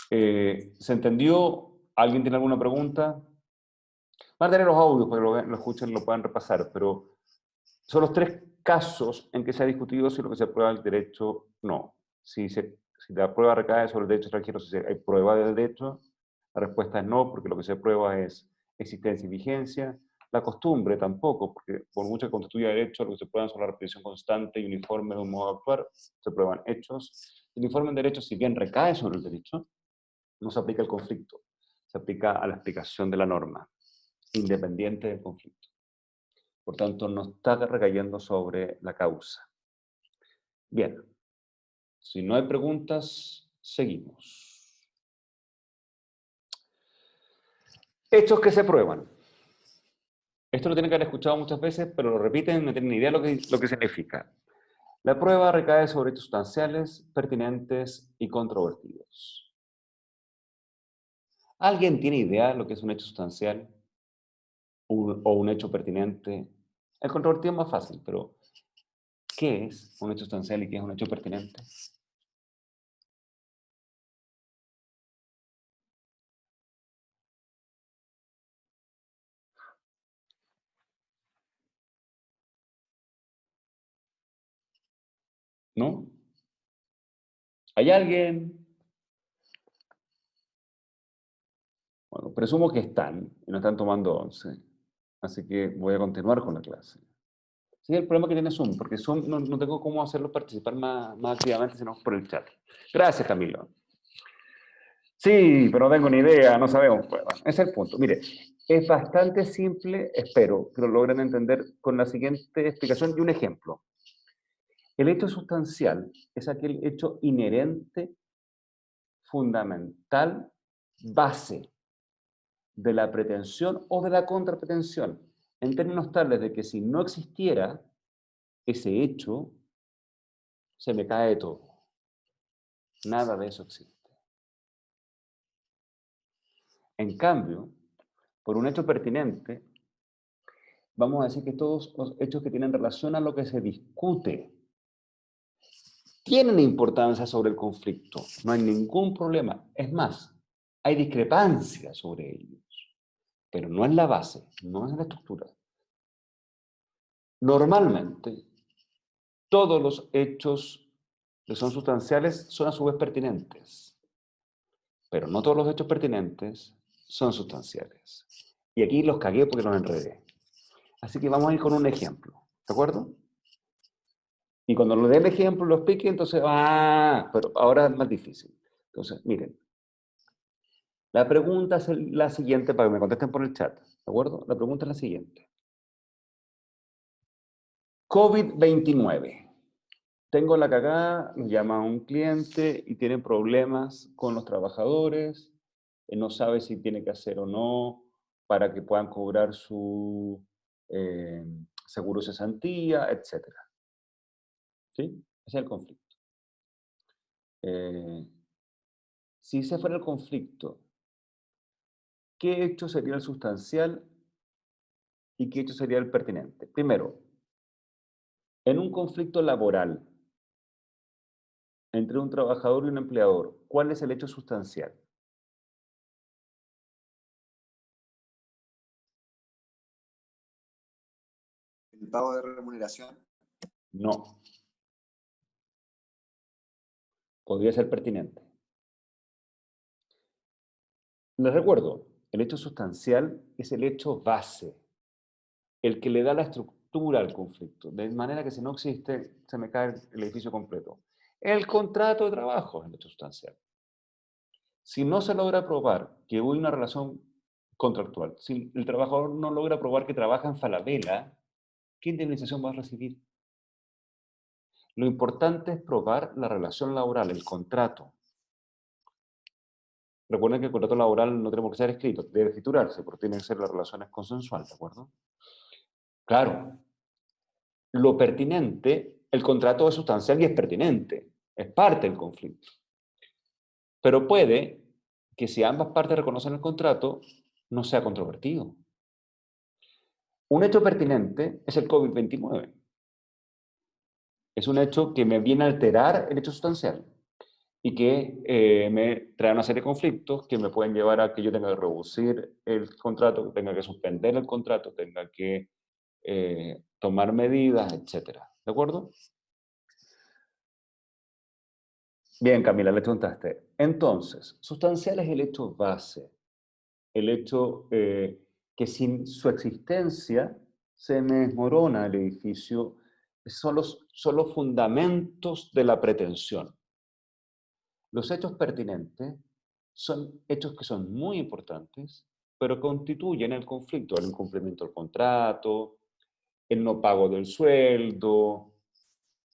¿Se entendió? ¿Alguien tiene alguna pregunta? Van a tener los audios para que lo escuchen y lo puedan repasar, pero son los 3 casos en que se ha discutido si lo que se aprueba el derecho no. Si la prueba recae sobre el derecho extranjero, si hay prueba de derecho, la respuesta es no, porque lo que se prueba es existencia y vigencia. La costumbre tampoco, porque por mucho que constituya derecho, lo que se prueba es la repetición constante y uniforme de un modo de actuar, se prueban hechos. El informe en derecho, si bien recae sobre el derecho, no se aplica al conflicto, se aplica a la explicación de la norma, independiente del conflicto. Por tanto, no está recayendo sobre la causa. Bien, si no hay preguntas, seguimos. Hechos que se prueban. Esto lo tienen que haber escuchado muchas veces, pero lo repiten y no tienen ni idea lo que significa. La prueba recae sobre hechos sustanciales, pertinentes y controvertidos. ¿Alguien tiene idea de lo que es un hecho sustancial o un hecho pertinente? El controvertido es más fácil, pero ¿qué es un hecho sustancial y qué es un hecho pertinente? ¿No? ¿Hay alguien? Bueno, presumo que están y no están tomando once. Así que voy a continuar con la clase. Sí, el problema que tiene Zoom, porque Zoom no tengo cómo hacerlo participar más activamente, sino por el chat. Gracias, Camilo. Sí, pero no tengo ni idea, no sabemos. Bueno, ese es el punto. Mire, es bastante simple, espero que lo logren entender con la siguiente explicación y un ejemplo. El hecho sustancial es aquel hecho inherente, fundamental, base de la pretensión o de la contrapretensión, en términos tales de que si no existiera ese hecho, se me cae todo. Nada de eso existe. En cambio, por un hecho pertinente, vamos a decir que todos los hechos que tienen relación a lo que se discute tienen importancia sobre el conflicto. No hay ningún problema. Es más, hay discrepancias sobre ellos, pero no es la base, no es la estructura. Normalmente, todos los hechos que son sustanciales son a su vez pertinentes, pero no todos los hechos pertinentes son sustanciales. Y aquí los cagué porque los enredé. Así que vamos a ir con un ejemplo, ¿de acuerdo? Y cuando lo dé el ejemplo, lo explique, entonces, pero ahora es más difícil. Entonces, miren, la pregunta es la siguiente, para que me contesten por el chat, ¿de acuerdo? La pregunta es la siguiente. COVID-19. Tengo la cagada, nos llama un cliente y tiene problemas con los trabajadores, no sabe si tiene que hacer o no para que puedan cobrar su seguro cesantía, etc. ¿Sí? Ese es el conflicto. Si ese fuera el conflicto, ¿qué hecho sería el sustancial y qué hecho sería el pertinente? Primero, en un conflicto laboral, entre un trabajador y un empleador, ¿cuál es el hecho sustancial? El pago de remuneración. No. Podría ser pertinente. Les recuerdo, el hecho sustancial es el hecho base, el que le da la estructura al conflicto, de manera que si no existe, se me cae el edificio completo. El contrato de trabajo es el hecho sustancial. Si no se logra probar que hubo una relación contractual, si el trabajador no logra probar que trabaja en Falabella, ¿qué indemnización va a recibir? Lo importante es probar la relación laboral, el contrato. Recuerden que el contrato laboral no tenemos que ser escrito, debe escriturarse, porque tienen que ser las relaciones consensuales, ¿de acuerdo? Claro, lo pertinente, el contrato es sustancial y es pertinente, es parte del conflicto. Pero puede que si ambas partes reconocen el contrato, no sea controvertido. Un hecho pertinente es el COVID-29. Es un hecho que me viene a alterar el hecho sustancial y que me trae una serie de conflictos que me pueden llevar a que yo tenga que reducir el contrato, que tenga que suspender el contrato, tenga que tomar medidas, etc. ¿De acuerdo? Bien, Camila, le preguntaste. Entonces, sustancial es el hecho base, el hecho que sin su existencia se me desmorona el edificio, son los fundamentos de la pretensión. Los hechos pertinentes son hechos que son muy importantes, pero constituyen el conflicto, el incumplimiento del contrato, el no pago del sueldo,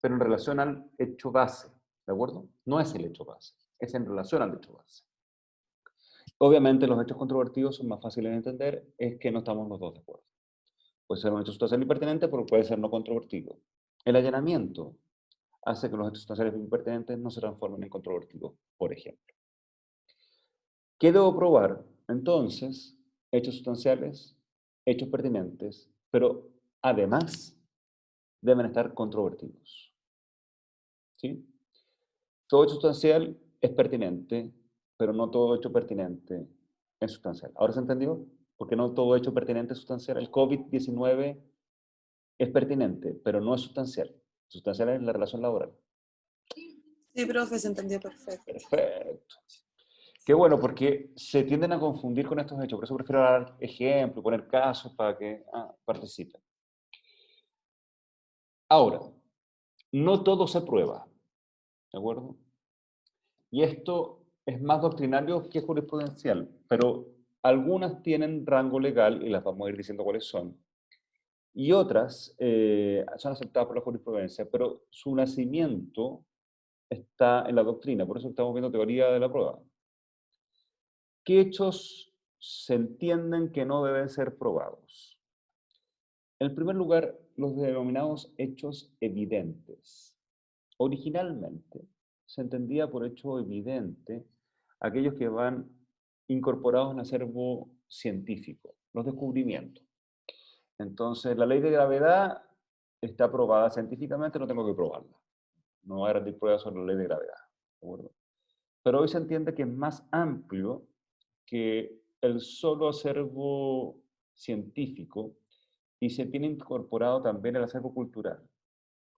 pero en relación al hecho base, ¿de acuerdo? No es el hecho base, es en relación al hecho base. Obviamente los hechos controvertidos son más fáciles de entender, es que no estamos los dos de acuerdo. Puede ser un hecho sustancial y pertinente, pero puede ser no controvertido. El allanamiento hace que los hechos sustanciales y pertinentes no se transformen en controvertidos, por ejemplo. ¿Qué debo probar? Entonces, hechos sustanciales, hechos pertinentes, pero además deben estar controvertidos. ¿Sí? Todo hecho sustancial es pertinente, pero no todo hecho pertinente es sustancial. ¿Ahora se entendió? Porque no todo hecho pertinente es sustancial. El COVID-19 es pertinente, pero no es sustancial. Sustancial es la relación laboral. Sí, profe, se entendió perfecto. Perfecto. Qué bueno, porque se tienden a confundir con estos hechos. Por eso prefiero dar ejemplos, poner casos para que participen. Ahora, no todo se prueba, ¿de acuerdo? Y esto es más doctrinario que jurisprudencial, pero algunas tienen rango legal y las vamos a ir diciendo cuáles son. Y otras son aceptadas por la jurisprudencia, pero su nacimiento está en la doctrina, por eso estamos viendo teoría de la prueba. ¿Qué hechos se entienden que no deben ser probados? En primer lugar, los denominados hechos evidentes. Originalmente se entendía por hecho evidente aquellos que van incorporados en acervo científico, los descubrimientos. Entonces, la ley de gravedad está probada científicamente, no tengo que probarla. No voy a rendir pruebas sobre la ley de gravedad. ¿De acuerdo? Pero hoy se entiende que es más amplio que el solo acervo científico y se tiene incorporado también el acervo cultural,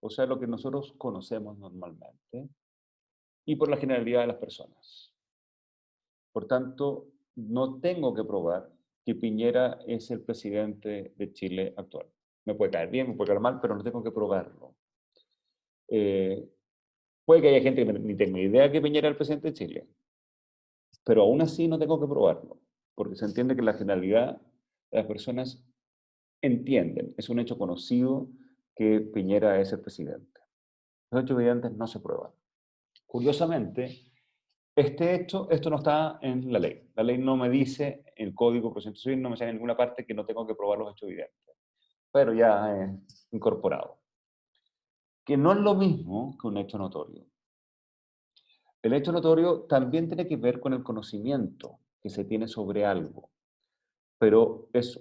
o sea, lo que nosotros conocemos normalmente y por la generalidad de las personas. Por tanto, no tengo que probar que Piñera es el presidente de Chile actual. Me puede caer bien, me puede caer mal, pero no tengo que probarlo. Puede que haya gente que ni tenga idea que Piñera es el presidente de Chile, pero aún así no tengo que probarlo, porque se entiende que la generalidad de las personas entienden, es un hecho conocido que Piñera es el presidente. Los hechos evidentes no se prueban. Curiosamente, esto no está en la ley. La ley no me dice, el Código de Procedimiento Civil no me sale en ninguna parte que no tengo que probar los hechos evidentes, pero ya es incorporado. Que no es lo mismo que un hecho notorio. El hecho notorio también tiene que ver con el conocimiento que se tiene sobre algo, pero es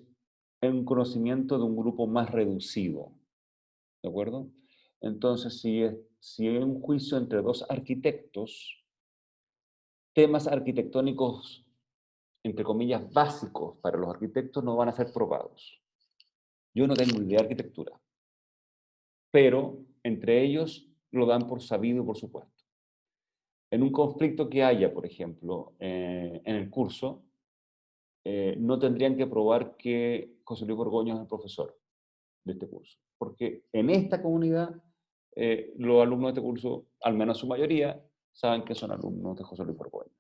un conocimiento de un grupo más reducido, ¿de acuerdo? Entonces, si si hay un juicio entre dos arquitectos, temas arquitectónicos, entre comillas, básicos para los arquitectos no van a ser probados. Yo no tengo idea de arquitectura, pero entre ellos lo dan por sabido, por supuesto. En un conflicto que haya, por ejemplo, en el curso, no tendrían que probar que José Luis Borgoño es el profesor de este curso, porque en esta comunidad los alumnos de este curso, al menos su mayoría, saben que son alumnos de José Luis Borgoño.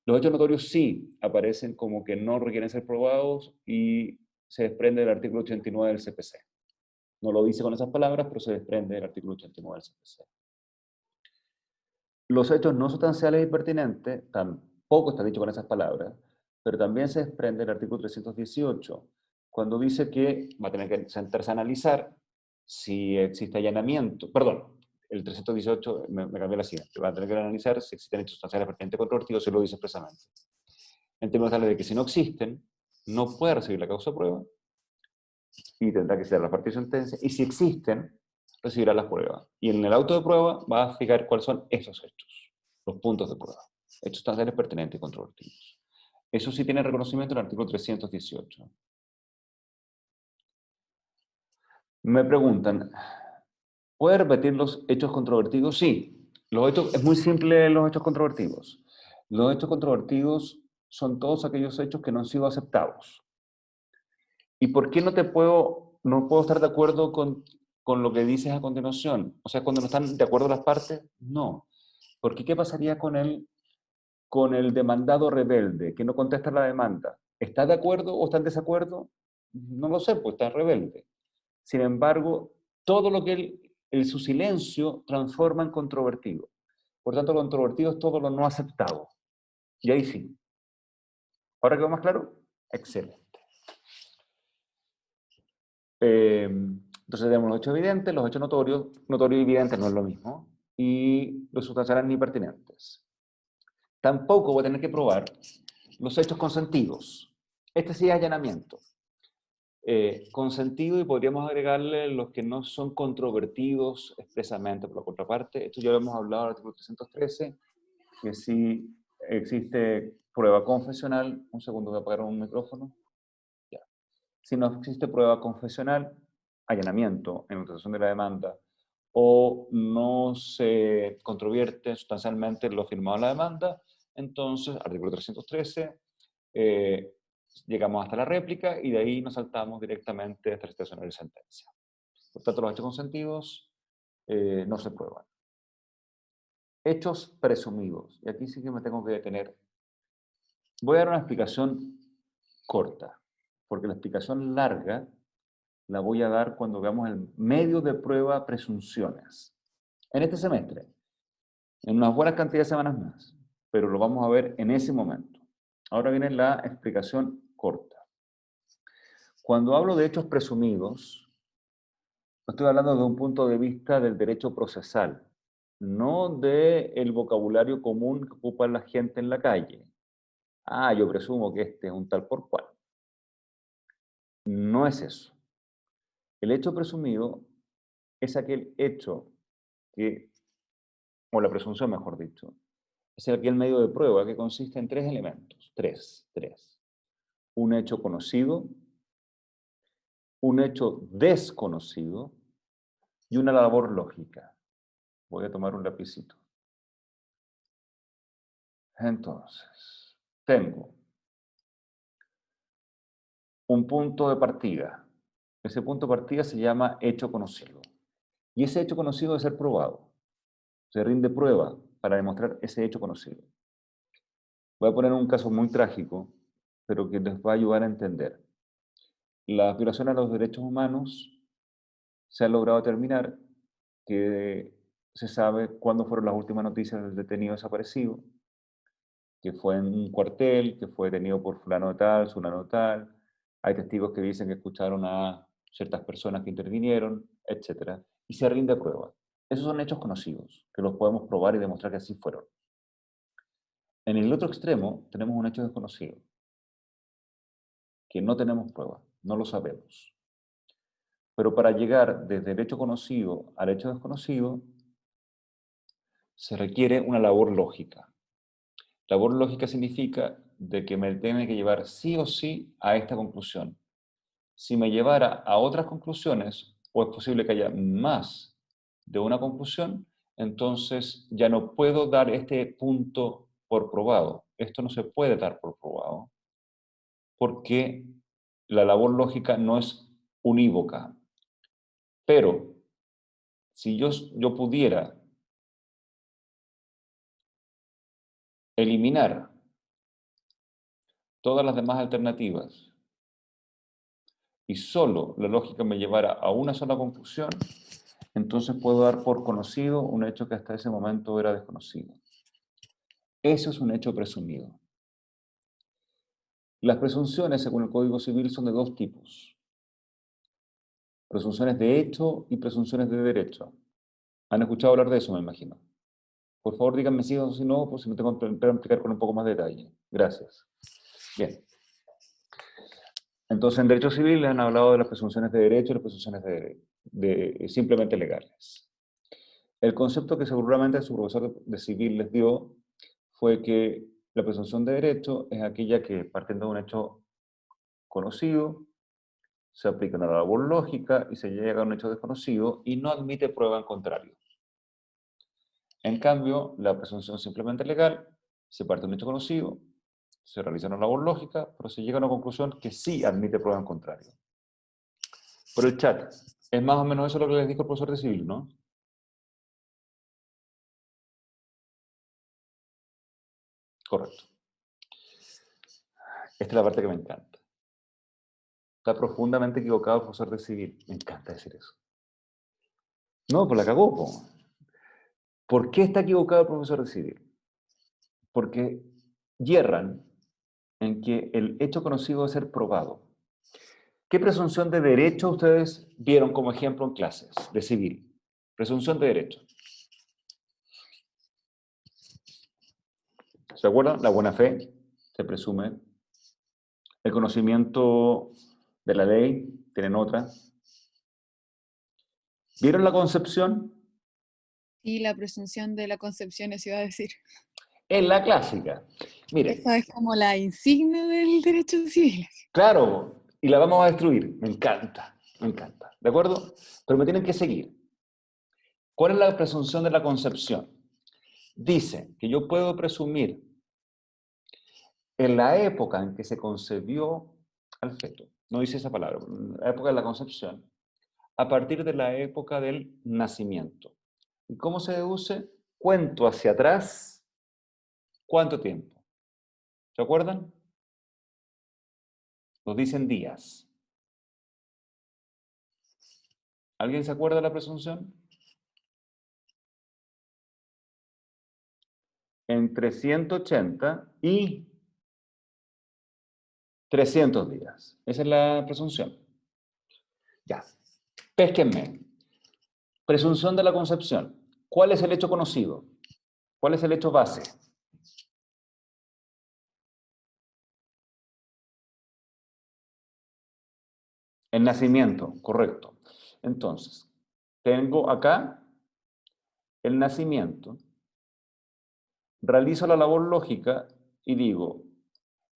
Los hechos notorios sí aparecen como que no requieren ser probados y se desprende del artículo 89 del CPC. No lo dice con esas palabras, pero se desprende del artículo 89 del CPC. Los hechos no sustanciales y pertinentes, tampoco está dicho con esas palabras, pero también se desprende del artículo 318, cuando dice que va a tener que sentarse a analizar si existe allanamiento, perdón, el 318, me cambié la siguiente, va a tener que analizar si existen hechos sustanciales pertinentes controvertidos, se lo dice expresamente. En términos tales de que si no existen, no puede recibir la causa prueba y tendrá que ser la parte de sentencia, y si existen, recibirá las pruebas. Y en el auto de prueba va a fijar cuáles son esos hechos, los puntos de prueba, hechos sustanciales pertinentes y controvertidos. Eso sí tiene reconocimiento en el artículo 318. Me preguntan, ¿puede repetir los hechos controvertidos? Sí. Es muy simple los hechos controvertidos. Los hechos controvertidos son todos aquellos hechos que no han sido aceptados. ¿Y por qué no puedo estar de acuerdo con lo que dices a continuación? O sea, cuando no están de acuerdo las partes, no. Porque ¿qué pasaría con el demandado rebelde, que no contesta la demanda? ¿Está de acuerdo o está en desacuerdo? No lo sé, pues está rebelde. Sin embargo, todo lo que su silencio transforma en controvertido. Por tanto, lo controvertido es todo lo no aceptado. Y ahí sí. ¿Ahora quedó más claro? Excelente. Entonces tenemos los hechos evidentes, los hechos notorios. Notorio y evidente no es lo mismo. Y los sustanciales ni pertinentes. Tampoco voy a tener que probar los hechos consentidos. Este sí es allanamiento. Consentido, y podríamos agregarle los que no son controvertidos expresamente por la contraparte. Esto ya lo hemos hablado en el artículo 313, que si existe prueba confesional, un segundo, voy a apagar un micrófono. Ya. Si no existe prueba confesional, allanamiento en utilización de la demanda, o no se controvierte sustancialmente lo firmado en la demanda, entonces, artículo 313, llegamos hasta la réplica y de ahí nos saltamos directamente hasta la situación de sentencia. Por tanto, los hechos consentidos no se prueban. Hechos presumidos. Y aquí sí que me tengo que detener. Voy a dar una explicación corta, porque la explicación larga la voy a dar cuando veamos el medio de prueba presunciones. En este semestre, en unas buenas cantidades de semanas más, pero lo vamos a ver en ese momento. Ahora viene la explicación corta. Cuando hablo de hechos presumidos, estoy hablando desde un punto de vista del derecho procesal, no del vocabulario común que ocupa la gente en la calle. Ah, yo presumo que este es un tal por cual. No es eso. El hecho presumido es aquel hecho que, o la presunción mejor dicho, es aquel medio de prueba que consiste en tres elementos. Tres. Un hecho conocido, un hecho desconocido y una labor lógica. Voy a tomar un lapicito. Entonces, tengo un punto de partida. Ese punto de partida se llama hecho conocido. Y ese hecho conocido debe ser probado. Se rinde prueba para demostrar ese hecho conocido. Voy a poner un caso muy trágico, pero que les va a ayudar a entender. Las violaciones a los derechos humanos se han logrado determinar que se sabe cuándo fueron las últimas noticias del detenido desaparecido, que fue en un cuartel, que fue detenido por fulano de tal, fulano de tal. Hay testigos que dicen que escucharon a ciertas personas que intervinieron, etc. Y se rinde prueba. Esos son hechos conocidos, que los podemos probar y demostrar que así fueron. En el otro extremo tenemos un hecho desconocido, que no tenemos prueba, no lo sabemos. Pero para llegar desde el hecho conocido al hecho desconocido, se requiere una labor lógica. Labor lógica significa de que me tiene que llevar sí o sí a esta conclusión. Si me llevara a otras conclusiones, o es posible que haya más de una conclusión, entonces ya no puedo dar este punto por probado. Esto no se puede dar por probado, porque la labor lógica no es unívoca. Pero, si yo pudiera eliminar todas las demás alternativas y solo la lógica me llevara a una sola conclusión, entonces puedo dar por conocido un hecho que hasta ese momento era desconocido. Eso es un hecho presumido. Las presunciones, según el Código Civil, son de dos tipos. Presunciones de hecho y presunciones de derecho. ¿Han escuchado hablar de eso, me imagino? Por favor, díganme sí o si no, pues si no tengo que explicar con un poco más de detalle. Gracias. Bien. Entonces, en derecho civil han hablado de las presunciones de derecho y las presunciones simplemente legales. El concepto que seguramente su profesor de civil les dio fue que la presunción de derecho es aquella que, partiendo de un hecho conocido, se aplica una labor lógica y se llega a un hecho desconocido y no admite prueba en contrario. En cambio, la presunción simplemente legal se parte de un hecho conocido, se realiza una labor lógica, pero se llega a una conclusión que sí admite prueba en contrario. Por el chat, es más o menos eso lo que les dijo el profesor de civil, ¿no? Correcto. Esta es la parte que me encanta. Está profundamente equivocado el profesor de civil. Me encanta decir eso. No, pues la cagó, po. ¿Por qué está equivocado el profesor de civil? Porque yerran en que el hecho conocido debe ser probado. ¿Qué presunción de derecho ustedes vieron como ejemplo en clases de civil? Presunción de derecho. ¿Se acuerdan? La buena fe se presume. El conocimiento de la ley, tienen otra. ¿Vieron la concepción? Y la presunción de la concepción, eso iba a decir. Es la clásica. Miren, Esa es como la insignia del derecho civil. claro, y la vamos a destruir. Me encanta, me encanta. ¿De acuerdo? Pero me tienen que seguir. ¿Cuál es la presunción de la concepción? Dice que yo puedo presumir en la época en que se concebió al feto, no dice esa palabra, la época de la concepción, a partir de la época del nacimiento. ¿Y cómo se deduce? Cuento hacia atrás, ¿cuánto tiempo? ¿Se acuerdan? Nos dicen días. ¿Alguien se acuerda de la presunción? Entre 180 y 300 días. Esa es la presunción. Ya. Pésquenme. Presunción de la concepción. ¿Cuál es el hecho conocido? ¿Cuál es el hecho base? El nacimiento, correcto. Entonces, tengo acá el nacimiento, realizo la labor lógica y digo,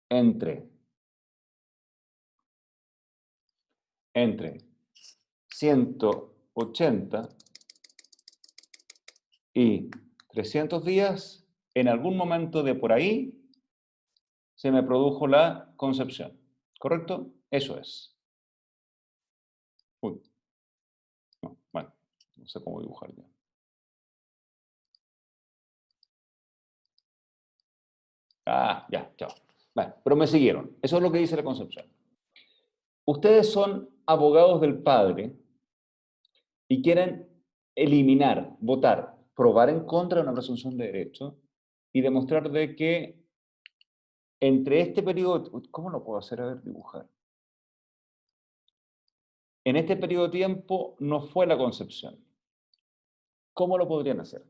entre 180 y 300 días, en algún momento de por ahí, se me produjo la concepción. ¿Correcto? Eso es. Uy. No, bueno, no sé cómo dibujar ya. Ah, ya, chao. Bueno, pero me siguieron. Eso es lo que dice la concepción. Ustedes son abogados del padre y quieren eliminar, votar, probar en contra de una presunción de derecho y demostrar de que entre este periodo, ¿cómo lo puedo hacer? A ver, dibujar. En este periodo de tiempo no fue la concepción. ¿Cómo lo podrían hacer?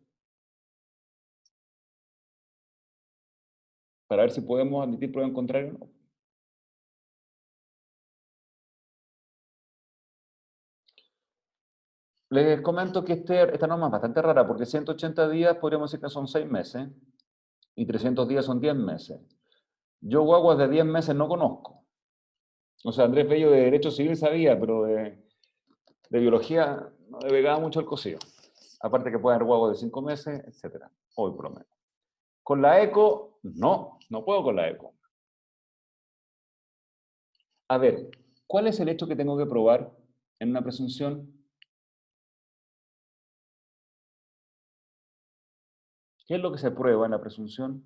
Para ver si podemos admitir prueba en contrario o no. Les comento que esta norma es bastante rara, porque 180 días podríamos decir que son 6 meses, y 300 días son 10 meses. Yo guaguas de 10 meses no conozco. O sea, Andrés Bello de Derecho Civil sabía, pero de biología no le pegaba mucho el cocido. Aparte que puede haber guaguas de 5 meses, etc. Hoy por lo menos. Con la ECO, no puedo con la ECO. A ver, ¿cuál es el hecho que tengo que probar en una presunción? ¿Qué es lo que se prueba en la presunción?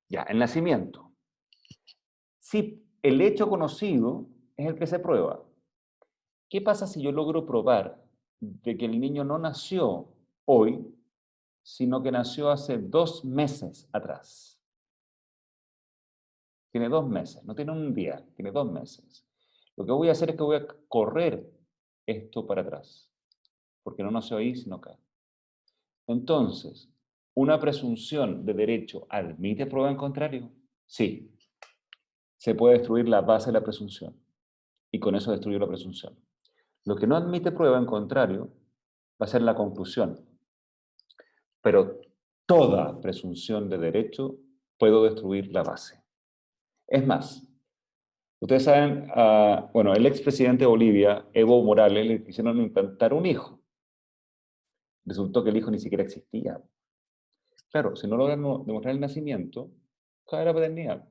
Ya, el nacimiento. Si el hecho conocido es el que se prueba, ¿qué pasa si yo logro probar de que el niño no nació hoy, sino que nació hace 2 meses atrás? Tiene 2 meses, no tiene un día, tiene 2 meses. Lo que voy a hacer es que voy a correr esto para atrás, porque no nació ahí, sino acá. Entonces, ¿una presunción de derecho admite prueba en contrario? Sí. Se puede destruir la base de la presunción, y con eso destruir la presunción. Lo que no admite prueba en contrario va a ser la conclusión. Pero toda presunción de derecho puedo destruir la base. Es más, ustedes saben, bueno, el expresidente de Bolivia, Evo Morales, le quisieron implantar un hijo. Resultó que el hijo ni siquiera existía. Claro, si no logran demostrar el nacimiento, cae la paternidad.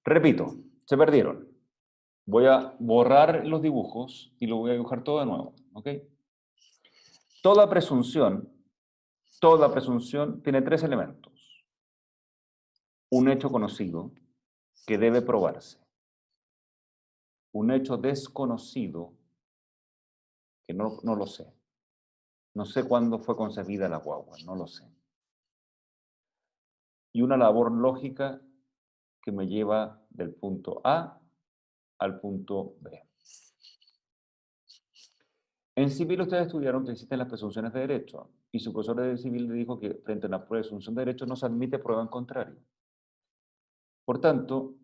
Repito, se perdieron. Voy a borrar los dibujos y lo voy a dibujar todo de nuevo, ¿ok? Toda presunción tiene 3 elementos. Un hecho conocido que debe probarse. Un hecho desconocido que no lo sé. No sé cuándo fue concebida la guagua, no lo sé. Y una labor lógica que me lleva del punto A al punto B. En civil ustedes estudiaron que existen las presunciones de derecho y su profesor de civil le dijo que frente a una presunción de derecho no se admite prueba en contrario. Por tanto,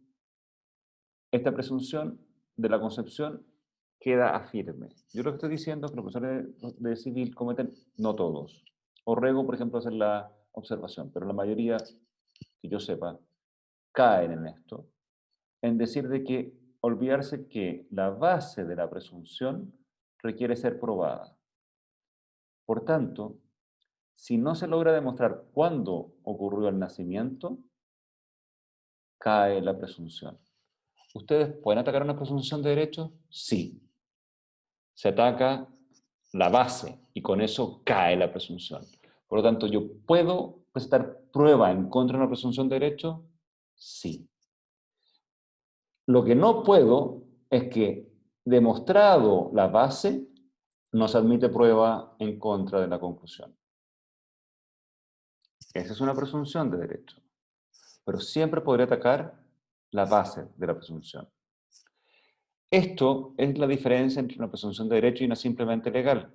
esta presunción de la concepción queda firme. Yo lo que estoy diciendo es que los profesores de civil cometen, no todos. Orrego, por ejemplo, hace la observación, pero la mayoría, que yo sepa, caen en esto, en decir de que olvidarse que la base de la presunción requiere ser probada. Por tanto, si no se logra demostrar cuándo ocurrió el nacimiento, cae la presunción. ¿Ustedes pueden atacar una presunción de derecho? Sí. Se ataca la base y con eso cae la presunción. Por lo tanto, ¿yo puedo presentar prueba en contra de una presunción de derecho? Sí. Lo que no puedo es que, demostrado la base, no se admite prueba en contra de la conclusión. Esa es una presunción de derecho. Pero siempre podría atacar la base de la presunción. Esto es la diferencia entre una presunción de derecho y una simplemente legal.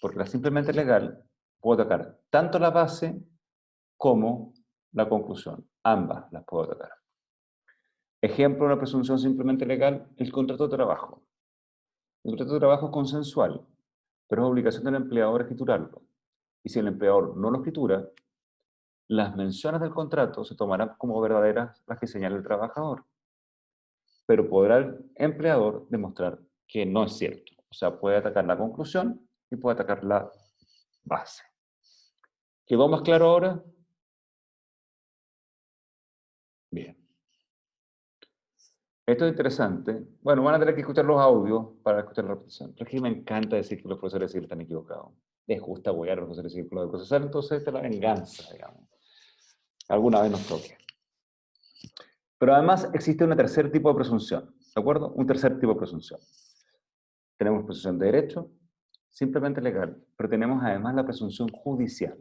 Porque la simplemente legal puedo atacar tanto la base como la conclusión. Ambas las puedo atacar. Ejemplo de una presunción simplemente legal, el contrato de trabajo. El contrato de trabajo es consensual, pero es obligación del empleador escriturarlo. Y si el empleador no lo escritura, las menciones del contrato se tomarán como verdaderas las que señala el trabajador. Pero podrá el empleador demostrar que no es cierto. O sea, puede atacar la conclusión y puede atacar la base. ¿Quedó más claro ahora? Bien. Esto es interesante. Bueno, van a tener que escuchar los audios para escuchar la repetición. Pero es que me encanta decir que los profesores de civil están equivocados. Les gusta apoyar a los profesores de civil con lo de procesar, entonces esta es la venganza, digamos. Alguna vez nos toque. Pero además existe un tercer tipo de presunción, ¿de acuerdo? Un tercer tipo de presunción. Tenemos presunción de derecho, simplemente legal, pero tenemos además la presunción judicial.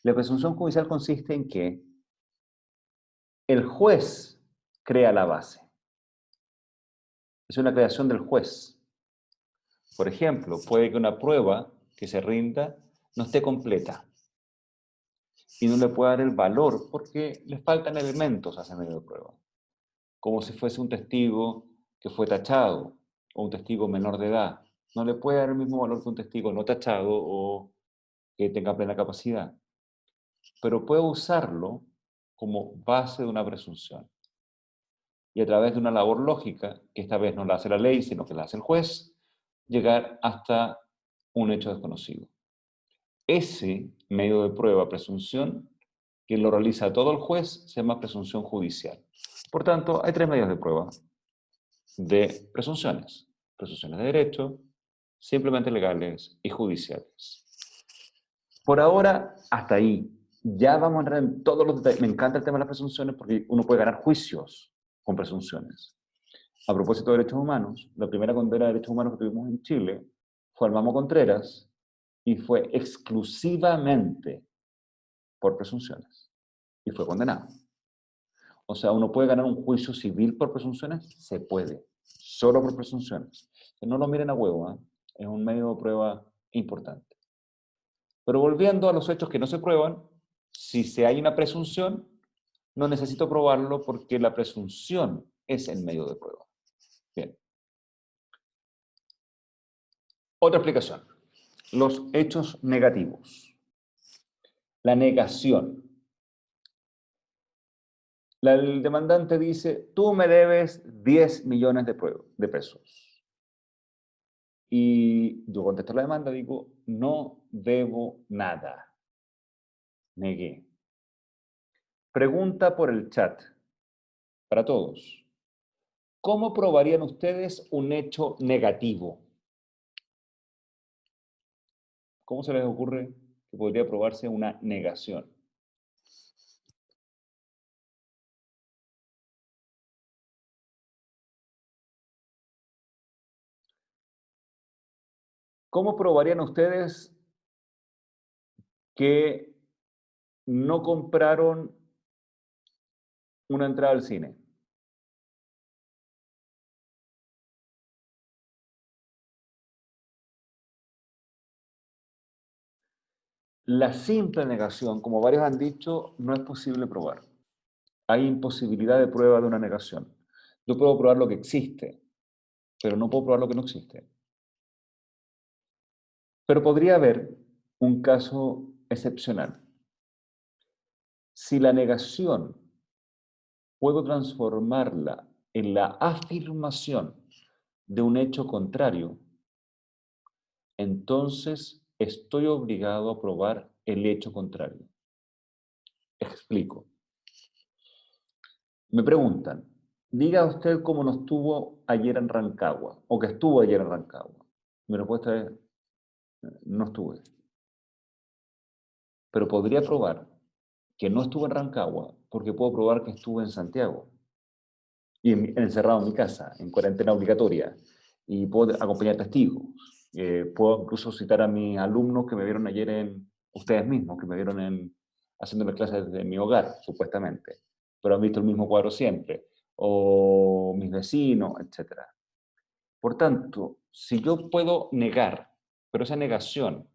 La presunción judicial consiste en que el juez crea la base. Es una creación del juez. Por ejemplo, puede que una prueba que se rinda no esté completa y no le pueda dar el valor porque le faltan elementos a ese medio de prueba. como si fuese un testigo que fue tachado o un testigo menor de edad. No le puede dar el mismo valor que un testigo no tachado o que tenga plena capacidad. Pero puede usarlo como base de una presunción. Y a través de una labor lógica, que esta vez no la hace la ley, sino que la hace el juez, llegar hasta un hecho desconocido. Ese medio de prueba, presunción, que lo realiza todo el juez, se llama presunción judicial. Por tanto, hay tres medios de prueba de presunciones. Presunciones de derecho, simplemente legales y judiciales. Por ahora, hasta ahí. Ya vamos a entrar en todos los detalles. Me encanta el tema de las presunciones porque uno puede ganar juicios con presunciones. A propósito de derechos humanos, la primera condena de derechos humanos que tuvimos en Chile fue al Mamo Contreras y fue exclusivamente por presunciones. Y fue condenado. O sea, uno puede ganar un juicio civil por presunciones, se puede, solo por presunciones. Que no lo miren a huevo, ¿eh? Es un medio de prueba importante. Pero volviendo a los hechos que no se prueban, si se hay una presunción, no necesito probarlo porque la presunción es el medio de prueba. Bien. Otra explicación. Los hechos negativos. La negación. El demandante dice, tú me debes 10 millones de pesos. Y yo contesto la demanda, digo, no debo nada. Negué. Pregunta por el chat, para todos. ¿Cómo probarían ustedes un hecho negativo? ¿Cómo se les ocurre que podría probarse una negación? ¿Cómo probarían ustedes que no compraron una entrada al cine? La simple negación, como varios han dicho, no es posible probar. Hay imposibilidad de prueba de una negación. Yo puedo probar lo que existe, pero no puedo probar lo que no existe. Pero podría haber un caso excepcional. Si la negación puedo transformarla en la afirmación de un hecho contrario, entonces estoy obligado a probar el hecho contrario. Explico. Me preguntan, diga usted cómo no estuvo ayer en Rancagua, o que estuvo ayer en Rancagua. Mi respuesta es, no estuve. Pero podría probar que no estuve en Rancagua porque puedo probar que estuve en Santiago y encerrado en mi casa, en cuarentena obligatoria, y puedo acompañar testigos. Puedo incluso citar a mis alumnos que me vieron ayer ustedes mismos, que me vieron haciendo las clases desde mi hogar, supuestamente, pero han visto el mismo cuadro siempre, o mis vecinos, etc. Por tanto, si yo puedo negar, pero esa negación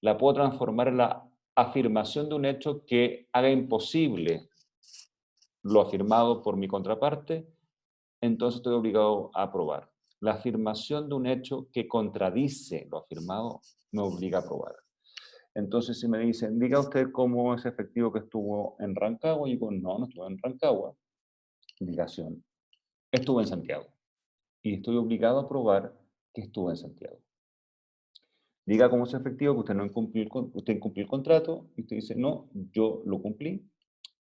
la puedo transformar en la afirmación de un hecho que haga imposible lo afirmado por mi contraparte, entonces estoy obligado a probar. La afirmación de un hecho que contradice lo afirmado me obliga a probar. Entonces, si me dicen, diga usted cómo es efectivo que estuvo en Rancagua, y digo, no estuve en Rancagua, negación, estuve en Santiago. Y estoy obligado a probar que estuve en Santiago. Diga cómo es efectivo que usted no incumplió, usted incumplió el contrato, y usted dice, no, yo lo cumplí,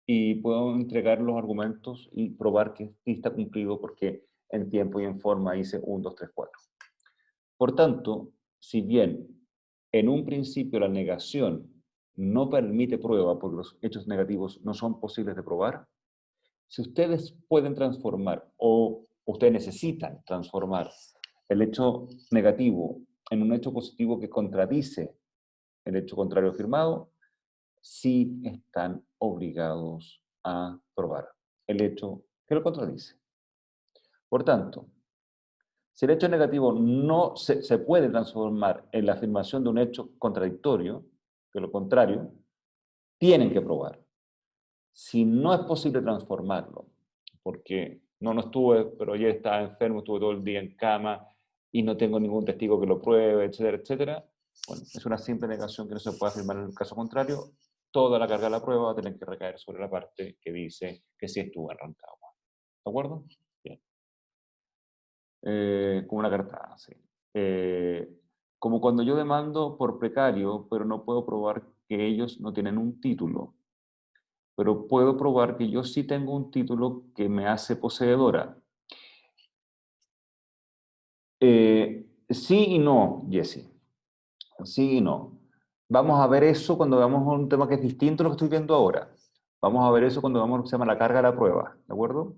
y puedo entregar los argumentos y probar que sí está cumplido porque en tiempo y en forma hice 1, 2, 3, 4. Por tanto, si bien en un principio la negación no permite prueba porque los hechos negativos no son posibles de probar, si ustedes pueden transformar o ustedes necesitan transformar el hecho negativo en un hecho positivo que contradice el hecho contrario afirmado, sí están obligados a probar el hecho que lo contradice. Por tanto, si el hecho negativo no se puede transformar en la afirmación de un hecho contradictorio, que lo contrario, tienen que probar. Si no es posible transformarlo, porque No estuve, pero ayer estaba enfermo, estuve todo el día en cama y no tengo ningún testigo que lo pruebe, etcétera, etcétera. Bueno, es una simple negación que no se puede afirmar en el caso contrario. Toda la carga de la prueba va a tener que recaer sobre la parte que dice que sí estuvo en Rancagua. ¿De acuerdo? Bien. Como una carta, sí. Como cuando yo demando por precario, pero no puedo probar que ellos no tienen un título, pero puedo probar que yo sí tengo un título que me hace poseedora. Sí y no, Jesse. Sí y no. Vamos a ver eso cuando veamos un tema que es distinto a lo que estoy viendo ahora. Vamos a ver eso cuando veamos lo que se llama la carga de la prueba, ¿de acuerdo?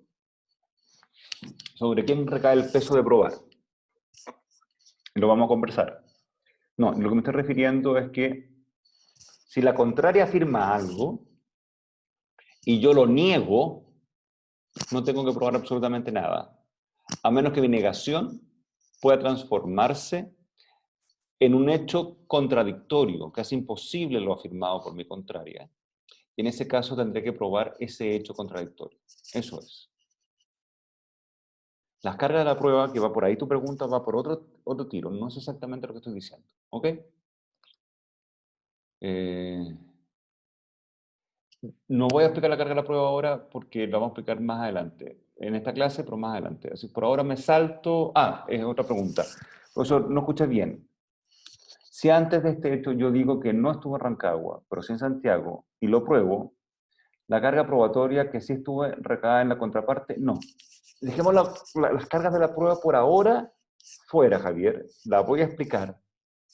Sobre quién recae el peso de probar. Lo vamos a conversar. No, lo que me estoy refiriendo es que si la contraria afirma algo y yo lo niego, no tengo que probar absolutamente nada, a menos que mi negación pueda transformarse en un hecho contradictorio, casi imposible lo afirmado por mi contraria. Y en ese caso tendré que probar ese hecho contradictorio. Eso es. Las cargas de la prueba, que va por ahí tu pregunta, va por otro tiro. No es exactamente lo que estoy diciendo. ¿Ok? No voy a explicar la carga de la prueba ahora porque la vamos a explicar más adelante. En esta clase, pero más adelante. Así por ahora me salto... Ah, es otra pregunta. Profesor, no escuché bien. Si antes de este hecho yo digo que no estuvo en Rancagua, pero sí en Santiago, y lo pruebo, la carga probatoria que sí estuve recae en la contraparte, no. Dejemos las cargas de la prueba por ahora fuera, Javier. La voy a explicar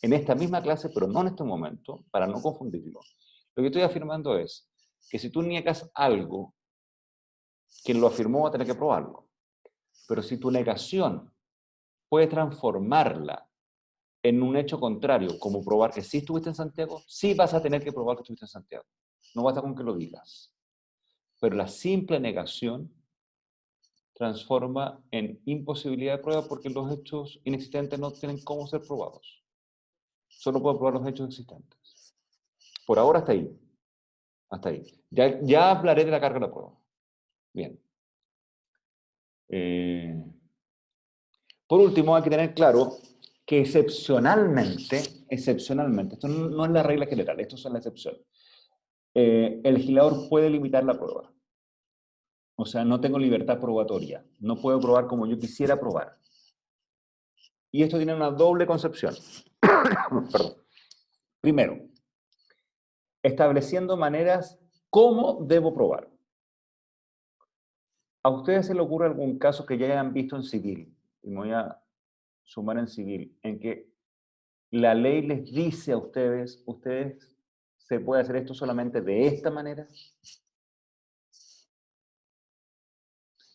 en esta misma clase, pero no en este momento, para no confundirlo. Lo que estoy afirmando es que si tú niegas algo, quien lo afirmó va a tener que probarlo. Pero si tu negación puede transformarla en un hecho contrario, como probar que sí estuviste en Santiago, sí vas a tener que probar que estuviste en Santiago. No basta con que lo digas. Pero la simple negación transforma en imposibilidad de prueba porque los hechos inexistentes no tienen cómo ser probados. Solo puedo probar los hechos existentes. Por ahora hasta ahí. Hasta ahí. Ya hablaré de la carga de la prueba. Bien. Por último, hay que tener claro que excepcionalmente, esto no es la regla general, esto es la excepción. El legislador puede limitar la prueba. O sea, no tengo libertad probatoria. No puedo probar como yo quisiera probar. Y esto tiene una doble concepción. Perdón. Primero, estableciendo maneras cómo debo probar. ¿A ustedes se les ocurre algún caso que ya hayan visto en civil? Y me voy a sumar en civil, en que la ley les dice a ustedes se puede hacer esto solamente de esta manera.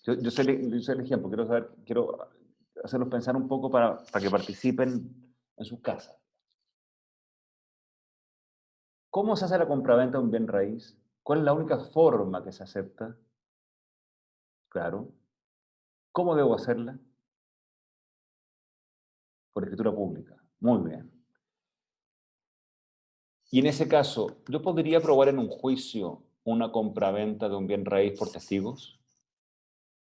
Yo sé el ejemplo, quiero hacerlos pensar un poco para que participen en sus casas. ¿Cómo se hace la compraventa de un bien raíz? ¿Cuál es la única forma que se acepta? Claro. ¿Cómo debo hacerla? Por escritura pública. Muy bien. Y en ese caso, ¿yo podría probar en un juicio una compraventa de un bien raíz por testigos?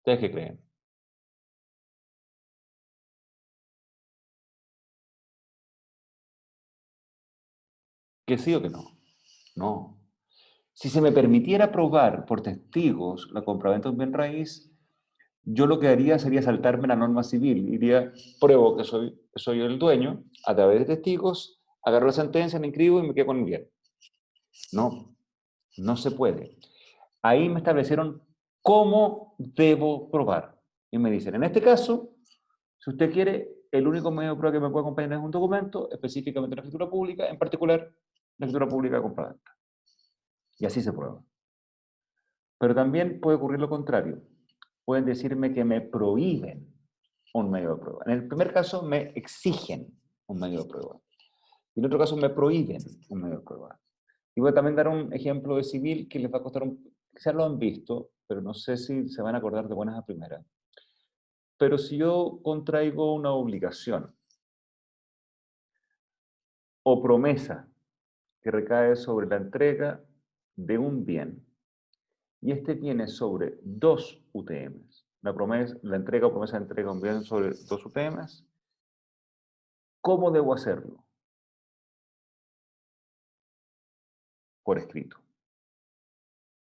¿Ustedes qué creen? ¿Que sí o que no? No. Si se me permitiera probar por testigos la compraventa de un bien raíz, yo lo que haría sería saltarme la norma civil. Diría, pruebo que soy el dueño, a través de testigos, agarro la sentencia, la inscribo y me quedo con el bien. No, no se puede. Ahí me establecieron cómo debo probar. Y me dicen, en este caso, si usted quiere, el único medio de prueba que me puede acompañar es un documento, específicamente la escritura pública, en particular la escritura pública de compraventa. Y así se prueba. Pero también puede ocurrir lo contrario. Pueden decirme que me prohíben un medio de prueba. En el primer caso me exigen un medio de prueba. Y en otro caso me prohíben un medio de prueba. Y voy a también dar un ejemplo de civil que les va a costar quizás lo han visto, pero no sé si se van a acordar de buenas a primeras. Pero si yo contraigo una obligación o promesa que recae sobre la entrega de un bien, y este tiene sobre 2 UTMs, la entrega o promesa de entrega de un bien sobre 2 UTMs. ¿Cómo debo hacerlo? Por escrito.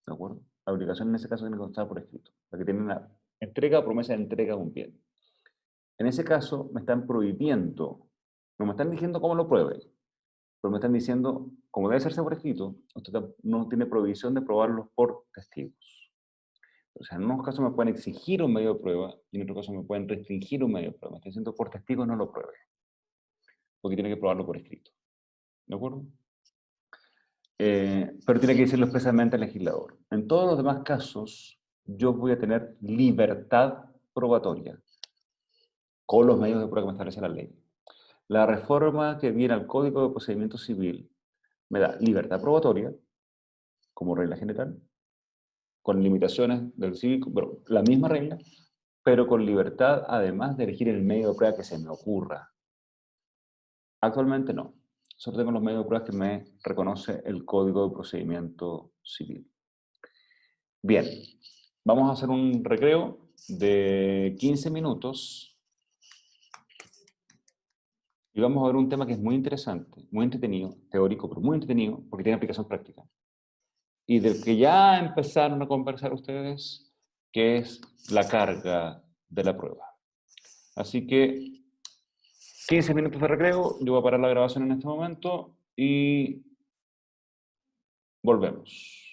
¿De acuerdo? La obligación en ese caso tiene que constar por escrito. La que tiene una entrega o promesa de entrega de un bien. En ese caso me están prohibiendo, no me están diciendo cómo lo pruebe, pero me están diciendo, como debe hacerse por escrito, usted no tiene prohibición de probarlo por testigos. O sea, en unos casos me pueden exigir un medio de prueba y en otros casos me pueden restringir un medio de prueba. Me están diciendo por testigos no lo pruebe, porque tiene que probarlo por escrito. ¿De acuerdo? Pero tiene que decirlo expresamente al legislador. En todos los demás casos, yo voy a tener libertad probatoria con los medios de prueba que me establece la ley. La reforma que viene al Código de Procedimiento Civil me da libertad probatoria, como regla general, con limitaciones del civil, pero la misma regla, pero con libertad además de elegir el medio de prueba que se me ocurra. Actualmente no. Solo tengo los medios de prueba que me reconoce el Código de Procedimiento Civil. Bien, vamos a hacer un recreo de 15 minutos y vamos a ver un tema que es muy interesante, muy entretenido, teórico, pero muy entretenido, porque tiene aplicación práctica. Y del que ya empezaron a conversar ustedes, que es la carga de la prueba. Así que 15 minutos de recreo, yo voy a parar la grabación en este momento y volvemos.